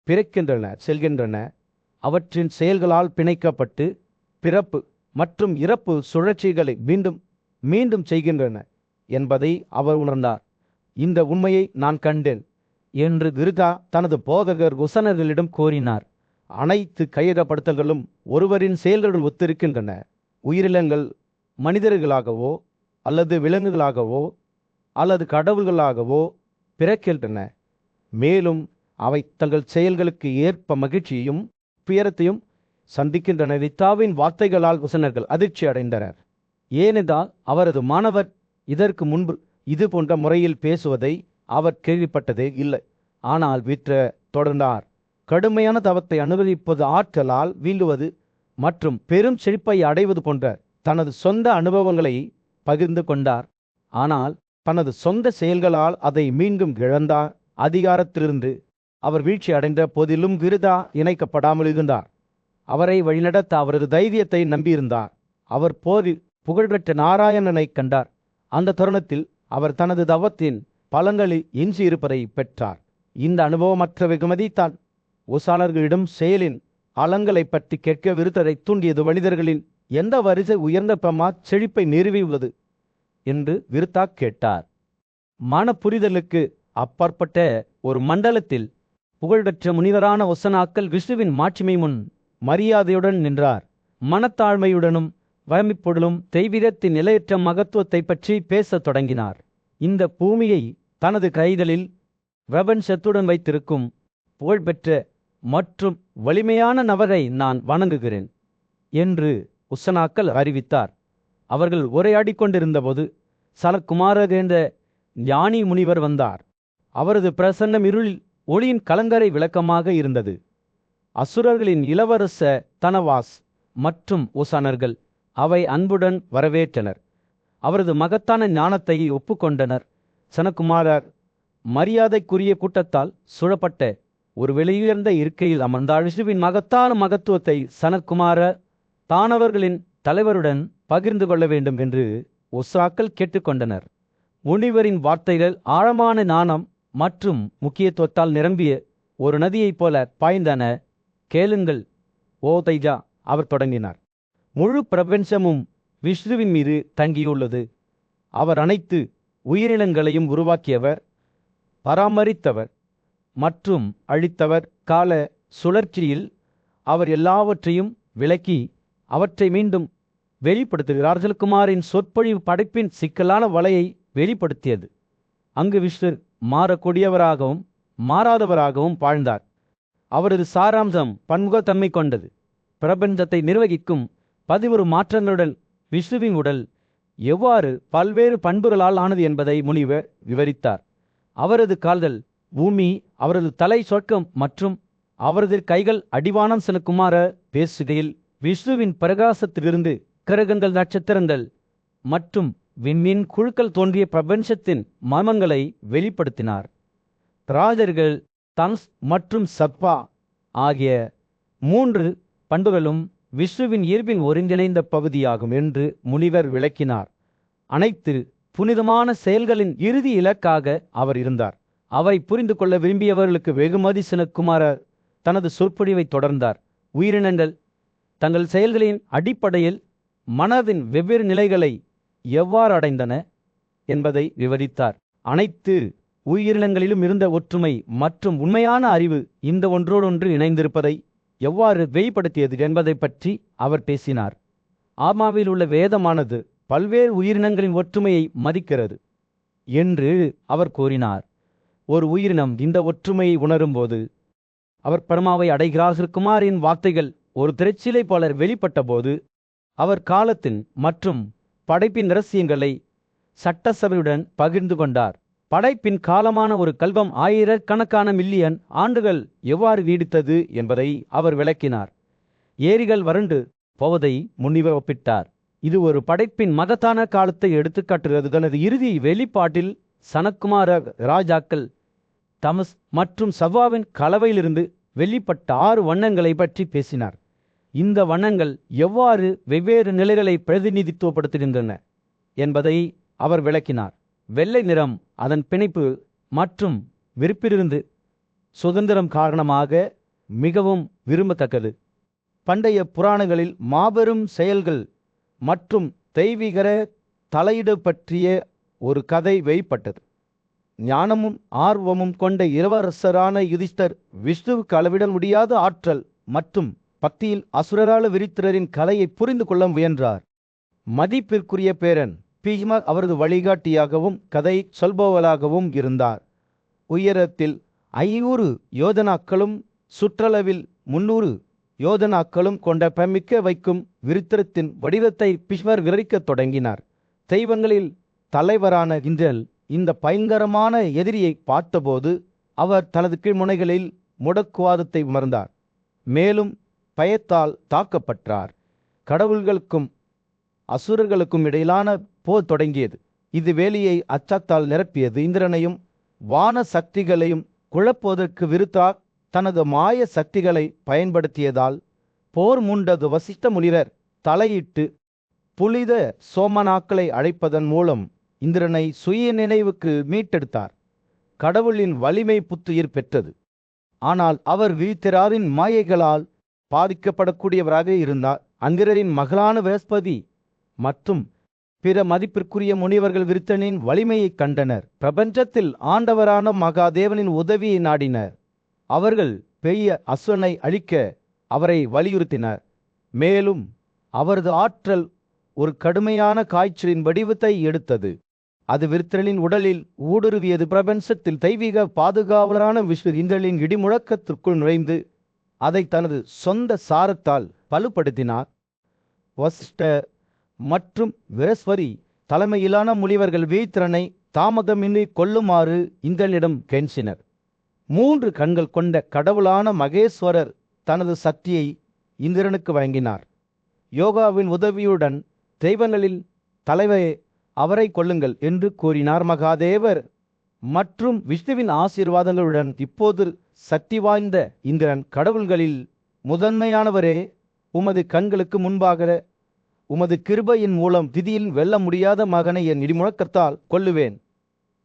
பிறக்கின்றன, செல்கின்றன, அவற்றின் செயல்களால் பிணைக்கப்பட்டு பிறப்பு மற்றும் இறப்பு சுழற்சிகளை மீண்டும் மீண்டும் செய்கின்றன என்பதை அவர் உணர்ந்தார். இந்த உண்மையை நான் கண்டேன் என்று விருதா தனது போதகர் குசனர்களிடம் கூறினார். அனைத்து கையகப்படுத்தல்களும் ஒருவரின் செயல்களுடன் ஒத்திருக்கின்றன. உயிரினங்கள் மனிதர்களாகவோ அல்லது விலங்குகளாகவோ அல்லது கடவுள்களாகவோ பிறக்கின்றன. மேலும் அவை தங்கள் செயல்களுக்கு ஏற்ப மகிழ்ச்சியையும் துயரத்தையும் சந்திக்கின்றன. ரித்தாவின் வார்த்தைகளால் வசனர்கள் அதிர்ச்சி அடைந்தனர். ஏனென்றால் அவரது மாணவர் இதற்கு முன்பு இது போன்ற முறையில் பேசுவதை அவர் கேள்விப்பட்டதே இல்லை. ஆனால் தொடர்ந்தார். கடுமையான தவத்தை அனுபவிப்பது, ஆற்றலால் வீழ்வது மற்றும் பெரும் செழிப்பை அடைவது போன்ற தனது சொந்த அனுபவங்களை பகிர்ந்து கொண்டார். ஆனால் தனது சொந்த செயல்களால் அதை மீண்டும் இழந்தார். அதிகாரத்திலிருந்து அவர் வீழ்ச்சி அடைந்த போதிலும் விருதா இணைக்கப்படாமல் இருந்தார். அவரை வழிநடத்த அவரது தைரியத்தை நம்பியிருந்தார். அவர் போரில் புகழ்பெற்ற நாராயணனை கண்டார். அந்த தருணத்தில் அவர் தனது தவத்தின் பலன்களில் எஞ்சியிருப்பதை பெற்றார். இந்த அனுபவமற்ற வெகுமதித்தான் ஓசாளர்களிடம் செயலின் அலங்களை பற்றி கேட்க விருத்தரை தூண்டியது. மனிதர்களின் எந்த வரிசை உயர்ந்த செழிப்பை நிறுவியுள்ளது என்று விருத்தா கேட்டார். மனப்புரிதலுக்கு அப்பாற்பட்ட ஒரு மண்டலத்தில் புகழ்பெற்ற முனிவரான ஒசனாக்கள் விஷ்ணுவின் மாட்சிமை முன் மரியாதையுடன் நின்றார். மனத்தாழ்மையுடனும் வயமிப்பொழும் தெய்வீகத்தின் நிலையற்ற மகத்துவத்தை பற்றி பேசத் தொடங்கினார். இந்த பூமியை தனது கைகளில் பிரபஞ்சத்துடன் வைத்திருக்கும் புகழ்பெற்ற மற்றும் வலிமையான நபரை நான் வணங்குகிறேன் என்று உசனாக்கள் அறிவித்தார். அவர்கள் உரையாடி கொண்டிருந்தபோது சனத்குமாரர் என்ற ஞானி முனிவர் வந்தார். அவரது பிரசன்னம் இருளில் ஒளியின் கலங்கரை விளக்கமாக இருந்தது. அசுரர்களின் இளவரச தனவாஸ் மற்றும் உசானர்கள் அவை அன்புடன் வரவேற்றனர். அவரது மகத்தான ஞானத்தை ஒப்புக்கொண்டனர். சனத்குமாரர் மரியாதைக்குரிய கூட்டத்தால் சூழப்பட்ட ஒரு வெளியுயர்ந்த இருக்கையில் அமர்ந்தார். விஷ்ணுவின் மகத்தான மகத்துவத்தை சனத்குமாரர் தானவர்களின் தலைவருடன் பகிர்ந்து கொள்ள வேண்டும் என்று ஒசாக்கள் கேட்டுக்கொண்டனர். முனிவரின் வார்த்தைகள் ஆழமான ஞானம் மற்றும் முக்கியத்துவத்தால் நிரம்பிய ஒரு நதியைப் போல பாய்ந்தன. கேளுங்கள் ஓ தைஜா, அவர் தொடங்கினார். முழு பிரபஞ்சமும் விஷ்ணுவின் மீது தங்கியுள்ளது. அவர் அனைத்து உயிரினங்களையும் உருவாக்கியவர், பராமரித்தவர் மற்றும் அழித்தவர். கால சுழற்சியில் அவர் எல்லாவற்றையும் விளக்கி அவற்றை மீண்டும் வெளிப்படுத்துகிறார். சனத்குமாரின் சொற்பொழிவு படைப்பின் சிக்கலான வலையை வெளிப்படுத்தியது. அங்கு விஷ்ணு மாறக்கூடியவராகவும் மாறாதவராகவும் வாழ்ந்தார். அவரது சாராம்சம் பன்முகத்தன்மை கொண்டது. பிரபஞ்சத்தை நிர்வகிக்கும் 11 மாற்றங்களுடன் விஷ்ணுவின் உடல் எவ்வாறு பல்வேறு பண்புகளால் ஆனது என்பதை முனிவர் விவரித்தார். அவரது கால்கள் பூமி, அவரது தலை சொர்க்கம் மற்றும் அவரது கைகள் அடிவானம். சனத்குமாரர் பேசுகையில் விஷ்ணுவின் பிரகாசத்திலிருந்து கிரகங்கள், நட்சத்திரங்கள் மற்றும் விண்மீன் குழுக்கள் தோன்றிய பிரபஞ்சத்தின் மர்மங்களை வெளிப்படுத்தினார். ராஜர்கள் தன்ஸ் மற்றும் சத்வா ஆகிய 3 பண்புகளும் விஷ்ணுவின் இயல்பின் ஒருங்கிணைந்த பகுதியாகும் என்று முனிவர் விளக்கினார். அனைத்து புனிதமான செயல்களின் இறுதி இலக்காக அவர் இருந்தார். அவை புரிந்து கொள்ள விரும்பியவர்களுக்கு வெகுமதி. சனத்குமாரர் தனது சொற்பொழிவை தொடர்ந்தார். உயிரினங்கள் தங்கள் செயல்களின் அடிப்படையில் மனதின் வெவ்வேறு நிலைகளை எவ்வாறு அடைந்தன என்பதை விவரித்தார். அனைத்து உயிரினங்களிலும் இருந்த ஒற்றுமை மற்றும் உண்மையான அறிவு இந்த ஒன்றோடொன்று இணைந்திருப்பதை எவ்வாறு வெளிப்படுத்தியது என்பதை பற்றி அவர் பேசினார். ஆத்மாவில் உள்ள வேதமானது பல்வேறு உயிரினங்களின் ஒற்றுமையை மதிக்கிறது என்று அவர் கூறினார். ஒரு உயிரினம் இந்த ஒற்றுமையை உணரும்போது அவர் பரமாவை அடைகிறார். சனத்குமாரின் வார்த்தைகள் ஒரு திரைச்சிலை போல வெளிப்பட்ட போது அவர் காலத்தின் மற்றும் படைப்பின் இரகசியங்களை சட்டசபையுடன் பகிர்ந்து கொண்டார். படைப்பின் காலமான ஒரு கல்பம் ஆயிரக்கணக்கான மில்லியன் ஆண்டுகள் எவ்வாறு நீடித்தது என்பதை அவர் விளக்கினார். ஏரிகள் வறண்டு போவதை முன்னிவர் ஒப்பிட்டார். இது ஒரு படைப்பின் மகத்தான காலத்தை எடுத்துக்காட்டுகிறது. தனது இறுதி வெளிப்பாட்டில் சனத்குமாரர் ராஜாக்கள் தமஸ் மற்றும் சவ்வாவின் கலவையிலிருந்து வெளிப்பட்ட 6 வண்ணங்களை பற்றி பேசினார். இந்த வண்ணங்கள் எவ்வாறு வெவ்வேறு நிலைகளை பிரதிநிதித்துவப்படுத்துகின்றன என்பதை அவர் விளக்கினார். வெள்ளை நிறம் அதன் பிணைப்பு மற்றும் விருப்பிலிருந்து சுதந்திரம் காரணமாக மிகவும் விரும்பத்தக்கது. பண்டைய புராணங்களில் மாபெரும் செயல்கள் மற்றும் தெய்வீக தலையீடு பற்றிய ஒரு கதை வெளிப்பட்டது. ஞானமும் ஆர்வமும் கொண்ட இளவரசரான யுதிஷ்டர் விஷ்ணுவுக்கு அளவிட முடியாத ஆற்றல் மற்றும் பக்தியில் அசுரரால விரித்திரரின் கலையை புரிந்து கொள்ள முயன்றார். மதிப்பிற்குரிய பேரன் பீஷ்மர் அவரது வழிகாட்டியாகவும் கதை சொல்பவராகவும் இருந்தார். உயரத்தில் 500 யோதனாக்களும் சுற்றளவில் 300 யோதனாக்களும் கொண்ட பிரமிக்க வைக்கும் விருத்திரத்தின் வடிவத்தை பிஷ்வர் விவரிக்கத் தொடங்கினார். தெய்வங்களில் தலைவரான இந்திரன் இந்த பயங்கரமான எதிரியை பார்த்தபோது அவர் தனது கீழ்முனைகளில் முடக்குவாதத்தை உணர்ந்தார். மேலும் பயத்தால் தாக்கப்பட்டார். கடவுள்களுக்கும் அசுரர்களுக்கும் இடையிலான போர் தொடங்கியது. இது வேலியை அச்சத்தால் நிரப்பியது. இந்திரனையும் வான சக்திகளையும் குழப்புவதற்கு விருத்தார் தனது மாய சக்திகளை பயன்படுத்தியதால் போர் மூண்டது. வசிஷ்ட முனிவர் தலையிட்டு புனித சோமனாக்களை அழைப்பதன் மூலம் இந்திரனை சுய நினைவுக்கு மீட்டெடுத்தார். கடவுளின் வலிமை புத்துயிர் பெற்றது. ஆனால் அவர் வீழ்த்திராரின் மாயைகளால் பாதிக்கப்படக்கூடியவராக இருந்தார். அங்கிரரின் மகளான பிரகஸ்பதி மற்றும் பிற மதிப்பிற்குரிய முனிவர்கள் விருத்தனின் வலிமையை கண்டனர். பிரபஞ்சத்தில் ஆண்டவரான மகாதேவனின் உதவியை நாடினர். அவர்கள் பெரிய அசுரனை அழிக்க அவரை வலியுறுத்தினர். மேலும் அவரது ஆற்றல் ஒரு கடுமையான காய்ச்சலின் வடிவத்தை எடுத்தது. அது விருத்தனின் உடலில் ஊடுருவியது. பிரபஞ்சத்தில் தெய்வீக பாதுகாவலரான விஷ்ணு இந்திரனின் இடிமுழக்கத்திற்குள் நுழைந்து அதை தனது சொந்த சாரத்தால் பலுப்படுத்தினார். வசிஷ்ட மற்றும் பிரகஸ்பதி தலைமையிலான முனிவர்கள் வீழ்த்திரனை தாமதமின்றி கொல்லுமாறு இந்திரனிடம் கெஞ்சினர். 3 கண்கள் கொண்ட கடவுளான மகேஸ்வரர் தனது சக்தியை இந்திரனுக்கு வழங்கினார். யோகாவின் உதவியுடன் தெய்வங்களில் தலைவரே அவரை கொல்லுங்கள் என்று கூறினார். மகாதேவர் மற்றும் விஷ்ணுவின் ஆசீர்வாதங்களுடன் இப்போது சக்தி வாய்ந்த இந்திரன், கடவுள்களில் முதன்மையானவரே, உமது கண்களுக்கு முன்பாக உமது கிருபையின் மூலம் விதியில் வெல்ல முடியாத மகனை என் இடிமுழக்கத்தால் கொல்லுவேன்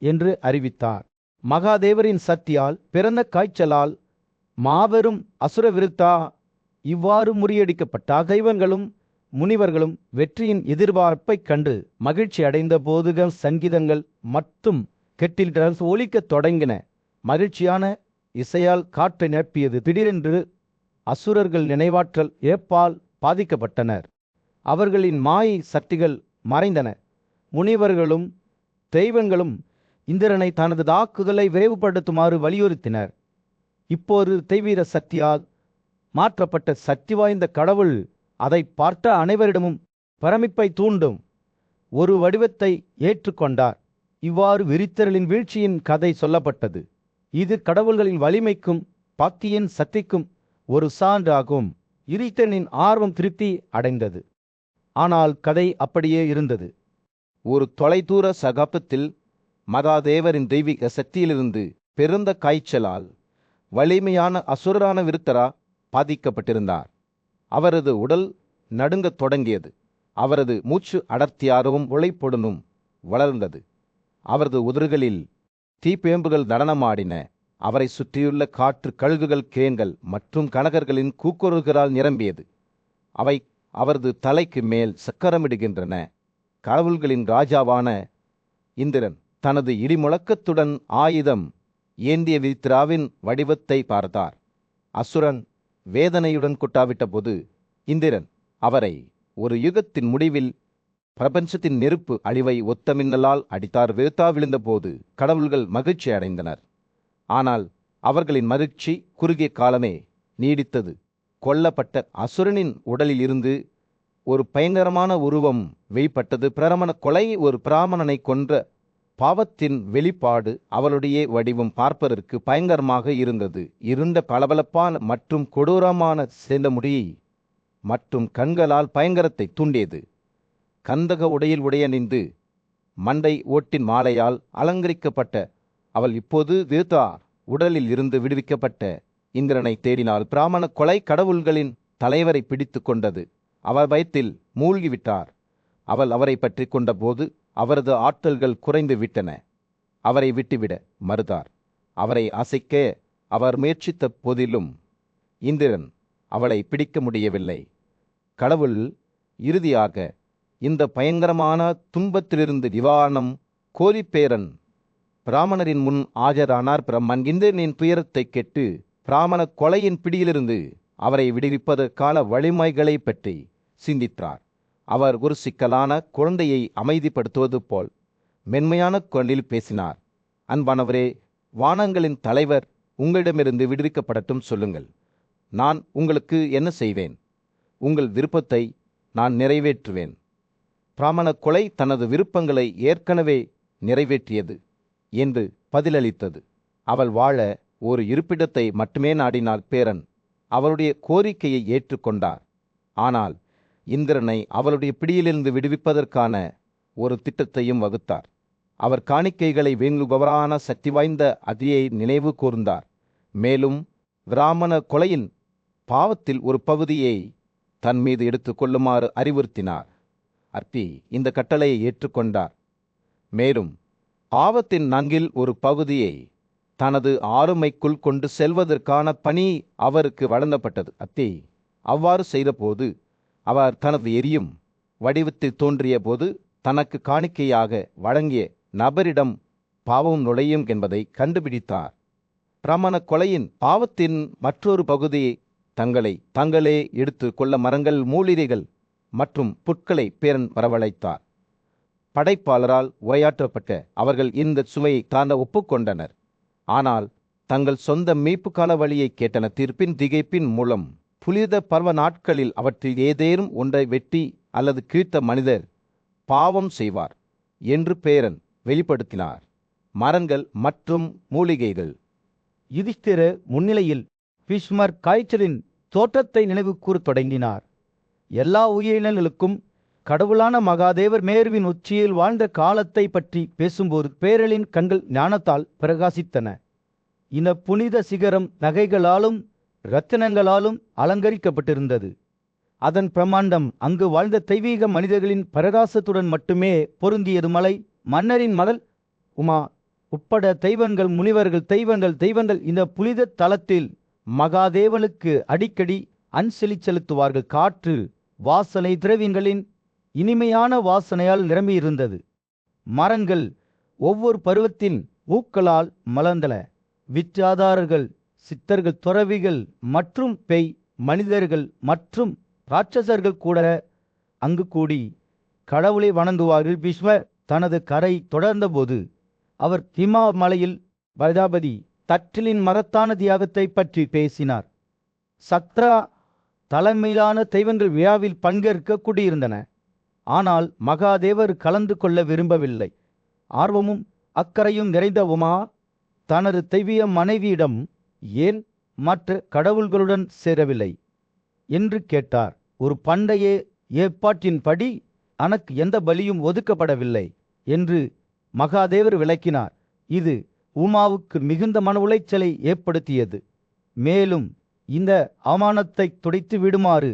என்று அறிவித்தார். மகாதேவரின் சக்தியால் பிறந்த காய்ச்சலால் மாபெரும் அசுர விருத்தா இவ்வாறு முறியடிக்கப்பட்ட தெய்வங்களும் முனிவர்களும் வெற்றியின் எதிர்பார்ப்பைக் கண்டு மகிழ்ச்சி அடைந்த போதுகள் சங்கீதங்கள் மற்றும் கெட்டில் ஒலிக்கத் தொடங்கின. மகிழ்ச்சியான இசையால் காற்றை நிரப்பியது. திடீரென்று அசுரர்கள் நினைவாற்றல் ஏப்பால் பாதிக்கப்பட்டனர். அவர்களின் மாயை சக்திகள் மறைந்தன. முனிவர்களும் தெய்வங்களும் இந்திரனை தனது தாக்குதலை விரைவுபடுத்துமாறு வலியுறுத்தினர். இப்போது தெய்வீர சக்தியால் மாற்றப்பட்ட சக்தி வாய்ந்த கடவுள் அதை பார்த்த அனைவரிடமும் பிரமிப்பை தூண்டும் ஒரு வடிவத்தை ஏற்றுக்கொண்டார். இவ்வாறு விரித்தலின் வீழ்ச்சியின் கதை சொல்லப்பட்டது. இது கடவுள்களின் வலிமைக்கும் பக்தியின் சக்திக்கும் ஒரு சான்றாகும். இரித்தனின் ஆர்வம் திருப்தி அடைந்தது. ஆனால் கதை அப்படியே இருந்தது. ஒரு தொலைதூர சகாப்தத்தில் மகாதேவரின் தெய்வீக சக்தியிலிருந்து பிறந்த காய்ச்சலால் வலிமையான அசுரரான விருத்தரா பாதிக்கப்பட்டிருந்தார். அவரது உடல் நடுங்கத் தொடங்கியது. அவரது மூச்சு அடர்த்தியாகவும் உழைப்புடனும் வளர்ந்தது. அவரது உதடுகளில் தீப்பேம்புகள் நடனமாடின. அவரை சுற்றியுள்ள காற்று கழுகுகள், கேன்கள் மற்றும் கனகர்களின் கூக்குரல்களால் நிரம்பியது. அவை அவரது தலைக்கு மேல் சக்கரமிடுகின்றன. கடவுள்களின் ராஜாவான இந்திரன் தனது இடிமுழக்கத்துடன் ஆயுதம் ஏந்திய விருத்திராவின் வடிவத்தை பார்த்தார். அசுரன் வேதனையுடன் கொட்டாவிட்ட போது இந்திரன் அவரை ஒரு யுகத்தின் முடிவில் பிரபஞ்சத்தின் நெருப்பு அழிவை ஒத்த மின்னலால் அடித்தார். விருத்தா விழுந்தபோது கடவுள்கள் மகிழ்ச்சி அடைந்தனர். ஆனால் அவர்களின் மகிழ்ச்சி குறுகிய காலமே நீடித்தது. கொல்லப்பட்ட அசுரனின் உடலில் இருந்து ஒரு பயங்கரமான உருவம் வெளிப்பட்டது. பிரமண கொலை ஒரு பிராமணனை கொன்ற பாவத்தின் வெளிப்பாடு. அவளுடைய வடிவம் பார்ப்பதற்கு பயங்கரமாக இருந்தது. இருண்ட பளபளப்பான மற்றும் கொடூரமான சேர்ந்த முடி மற்றும் கண்களால் பயங்கரத்தை தூண்டியது. கந்தக உடையில் உடையணிந்து மண்டை ஓட்டின் மாலையால் அலங்கரிக்கப்பட்ட அவள் இப்போது விருத்தா உடலில் இருந்து விடுவிக்கப்பட்ட இந்திரனை தேடினாள். பிராமண கொலை கடவுள்களின் தலைவரை பிடித்து கொண்டது. அவர் பயத்தில் மூழ்கிவிட்டார். அவள் அவரை பற்றி கொண்டபோது அவரது ஆற்றல்கள் குறைந்து விட்டன. அவரை விட்டுவிட மறுத்தார். அவரை அசைக்க அவர் முயற்சித்த போதிலும் இந்திரன் அவளை பிடிக்க முடியவில்லை. கடவுள் இறுதியாக இந்த பயங்கரமான துன்பத்திலிருந்து நிவாரணம் கோரிப்பேரன் பிராமணரின் முன் ஆஜரானார். பிரம்மன் இந்திரனின் துயரத்தை கேட்டு பிராமண கொலையின் பிடியிலிருந்து அவரை விடுவிப்பதற்கான வழிமுறைகளை பற்றி சிந்தித்தார். அவர் ஒரு சிக்கலான குழந்தையை அமைதிப்படுத்துவது போல் மென்மையான குரலில் பேசினார். அன்பானவரே, வானங்களின் தலைவர் உங்களிடமிருந்து விடுவிக்கப்படட்டும் சொல்லுங்கள். நான் உங்களுக்கு என்ன செய்வேன்? உங்கள் விருப்பத்தை நான் நிறைவேற்றுவேன். பிராமண கொலை தனது விருப்பங்களை ஏற்கனவே நிறைவேற்றியது என்று பதிலளித்தது. அவள் வாழ ஒரு இருப்பிடத்தை மட்டுமே நாடினாள். பேரன் அவளுடைய கோரிக்கையை ஏற்றுக்கொண்டார். ஆனால் இந்திரனை அவளுடைய பிடியிலிருந்து விடுவிப்பதற்கான ஒரு திட்டத்தையும் வகுத்தார். அவர் காணிக்கைகளை வேண்டுபவரான சக்தி வாய்ந்த அதியை நினைவு கூர்ந்தார். மேலும் பிராமண கொலையின் பாவத்தில் ஒரு பகுதியை தன் மீது எடுத்துக்கொள்ளுமாறு அறிவுறுத்தினார். அர்த்தி இந்த கட்டளையை ஏற்றுக்கொண்டார். மேலும் பாவத்தின் நான்கில் ஒரு பகுதியை தனது ஆளுமைக்குள் கொண்டு செல்வதற்கான பணி அவருக்கு வழங்கப்பட்டது. அத்தி அவ்வாறு செய்தபோது அவர் தனது எரியும் வடிவத்தில் தோன்றிய போது தனக்கு காணிக்கையாக வழங்கிய நபரிடம் பாவம் நுழையும் என்பதை கண்டுபிடித்தார். பிராமண கொலையின் பாவத்தின் மற்றொரு பகுதியை தங்களே எடுத்து கொள்ள மரங்கள், மூலிகைகள் மற்றும் புட்களை பேரன் வரவழைத்தார். படைப்பாளரால் உரையாற்றப்பட்ட அவர்கள் இந்த சுமையை தாண்ட ஒப்புக்கொண்டனர். ஆனால் தங்கள் சொந்த மீட்பு கால வழியை கேட்டன. தீர்ப்பின் திகைப்பின் மூலம் புனித பர்வ நாட்களில் அவற்றில் ஏதேனும் ஒன்றை வெட்டி அல்லது கீழ்த்த மனிதர் பாவம் செய்வார் என்று பேரன் வெளிப்படுத்தினார். மரங்கள் மற்றும் மூலிகைகள். யுதிஷ்டிர முன்னிலையில் பீஷ்மர் காய்ச்சலின் தோற்றத்தை நினைவு கூறத் தொடங்கினார். எல்லா உயிரினங்களுக்கும் கடவுளான மகாதேவர் மேருவின் உச்சியில் வாழ்ந்த காலத்தை பற்றி பேசும்போது பேரலின் கண்கள் ஞானத்தால் பிரகாசித்தன. இந்த புனித சிகரம் நகைகளாலும் இரத்தினங்களாலும் அலங்கரிக்கப்பட்டிருந்தது. அதன் பிரமாண்டம் அங்கு வாழ்ந்த தெய்வீக மனிதர்களின் பிரகாசத்துடன் மட்டுமே பொருந்தியது. மலை மன்னரின் மகள் உமா உட்பட தெய்வங்கள், முனிவர்கள், தெய்வங்கள் இந்த புனித தலத்தில் மகாதேவனுக்கு அடிக்கடி அஞ்சலி செலுத்துவார்கள். காற்று வாசனை திரவியங்களின் இனிமையான வாசனையால் நிரம்பியிருந்தது. மரங்கள் ஒவ்வொரு பருவத்தின் பூக்களால் மலர்ந்தன. விச்சாதாரர்கள், சித்தர்கள், துறவிகள் மற்றும் பேய் மனிதர்கள் மற்றும் ராட்சசர்கள் கூட அங்கு கூடி கடவுளை வணங்குவார்கள். பீஷ்மர் தனது கரை தொடர்ந்தபோது அவர் ஹிமா மலையில் பிரஜாபதி தற்றிலின் மகத்தான தியாகத்தை பற்றி பேசினார். சத்ரா தலைமையிலான தெய்வங்கள் விழாவில் பங்கேற்க கூடியிருந்தன. ஆனால் மகாதேவர் கலந்து கொள்ள விரும்பவில்லை. ஆர்வமும் அக்கறையும் நிறைந்த உமா தனது தெய்வீக மனைவியிடம் ஏன் மற்ற கடவுள்களுடன் சேரவில்லை என்று கேட்டார். ஒரு பண்டைய ஏற்பாட்டின்படி எனக்கு எந்த பலியும் ஒதுக்கப்படவில்லை என்று மகாதேவர் விளக்கினார். இது உமாவுக்கு மிகுந்த மன உளைச்சலை ஏற்படுத்தியது. மேலும் இந்த அவமானத்தை துடைத்து விடுமாறு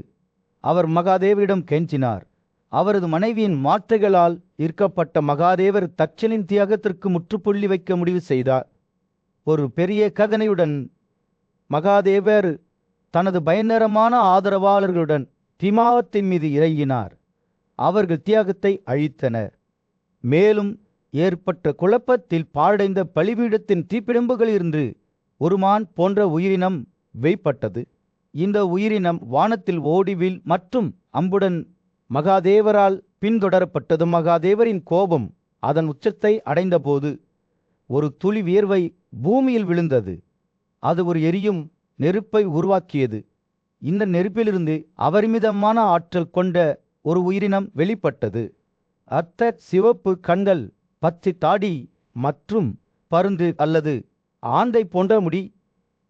அவர் மகாதேவரிடம் கெஞ்சினார். அவரது மனைவியின் மாற்றைகளால் ஈர்க்கப்பட்ட மகாதேவர் தட்சனின் தியாகத்திற்கு முற்றுப்புள்ளி வைக்க முடிவு செய்தார். ஒரு பெரிய கதனையுடன் மகாதேவர் தனது பயங்கரமான ஆதரவாளர்களுடன் திமாவத்தின் மீது இறங்கினார். அவர்கள் தியாகத்தை அழித்தனர். மேலும் ஏற்பட்ட குழப்பத்தில் பாழடைந்த பலிபீடத்தின் தீப்பிழம்புகளிலிருந்து ஒரு மான் போன்ற உயிரினம் வெளிப்பட்டது. இந்த உயிரினம் வானத்தில் ஓடிவில் மற்றும் அம்புடன் மகாதேவரால் பின்தொடரப்பட்டது. மகாதேவரின் கோபம் அதன் உச்சத்தை அடைந்தபோது ஒரு துளி வியர்வை பூமியில் விழுந்தது. அது ஒரு எரியும் நெருப்பை உருவாக்கியது. இந்த நெருப்பிலிருந்து அபரிமிதமான ஆற்றல் கொண்ட ஒரு உயிரினம் வெளிப்பட்டது. அர்த்த சிவப்பு கண்கள், பச்சை தாடி மற்றும் பருந்து அல்லது ஆந்தை போன்ற முடி.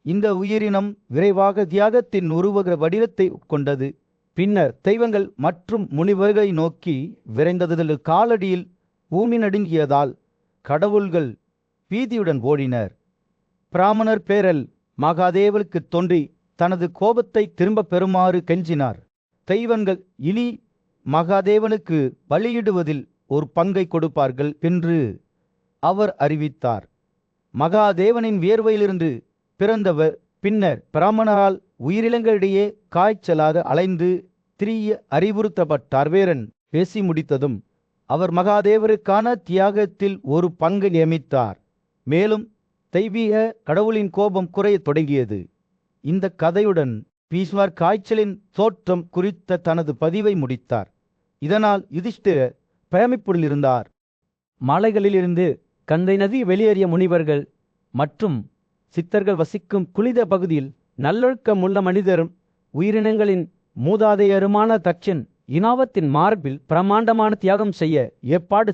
இந்த உயிரினம் விரைவாக தியாகத்தின் உருவக வடிவத்தை கொண்டது. பின்னர் தெய்வங்கள் மற்றும் முனிவர்களை நோக்கி விரைந்தது. காலடியில் பூமி நடுங்கியதால் கடவுள்கள் பீதியுடன் ஓடினர். பிராமணர் பேரல் மகாதேவருக்கு தோன்றி தனது கோபத்தை திரும்ப பெறுமாறு கெஞ்சினார். தெய்வங்கள் இனி மகாதேவனுக்கு பலியிடுவதில் ஒரு பங்கை கொடுப்பார்கள் என்று அவர் அறிவித்தார். மகாதேவனின் வியர்வையிலிருந்து பிறந்தவர் பின்னர் பிராமணரால் உயிரினங்களிடையே காய்ச்சலாக அலைந்து திரிய அறிவுறுத்தப்பட்டார். வீரன் பேசி முடித்ததும் அவர் மகாதேவருக்கான தியாகத்தில் ஒரு பங்கு நியமித்தார். மேலும் தெய்வீக கடவுளின் கோபம் குறையத் தொடங்கியது. இந்த கதையுடன் பீஷ்மர் காய்ச்சலின் தோற்றம் குறித்த தனது பதிவை முடித்தார். இதனால் யுதிஷ்டிரர் பிரமிப்புடன் இருந்தார். மலைகளிலிருந்து கங்கை நதி வெளியேறிய முனிவர்கள் மற்றும் சித்தர்கள் வசிக்கும் புனித பகுதியில் நல்லொழுக்கமுள்ள மனிதரும் உயிரினங்களின் மூதாதையருமான தட்சன் இனாவத்தின் மார்பில் பிரமாண்டமான தியாகம் செய்ய ஏற்பாடு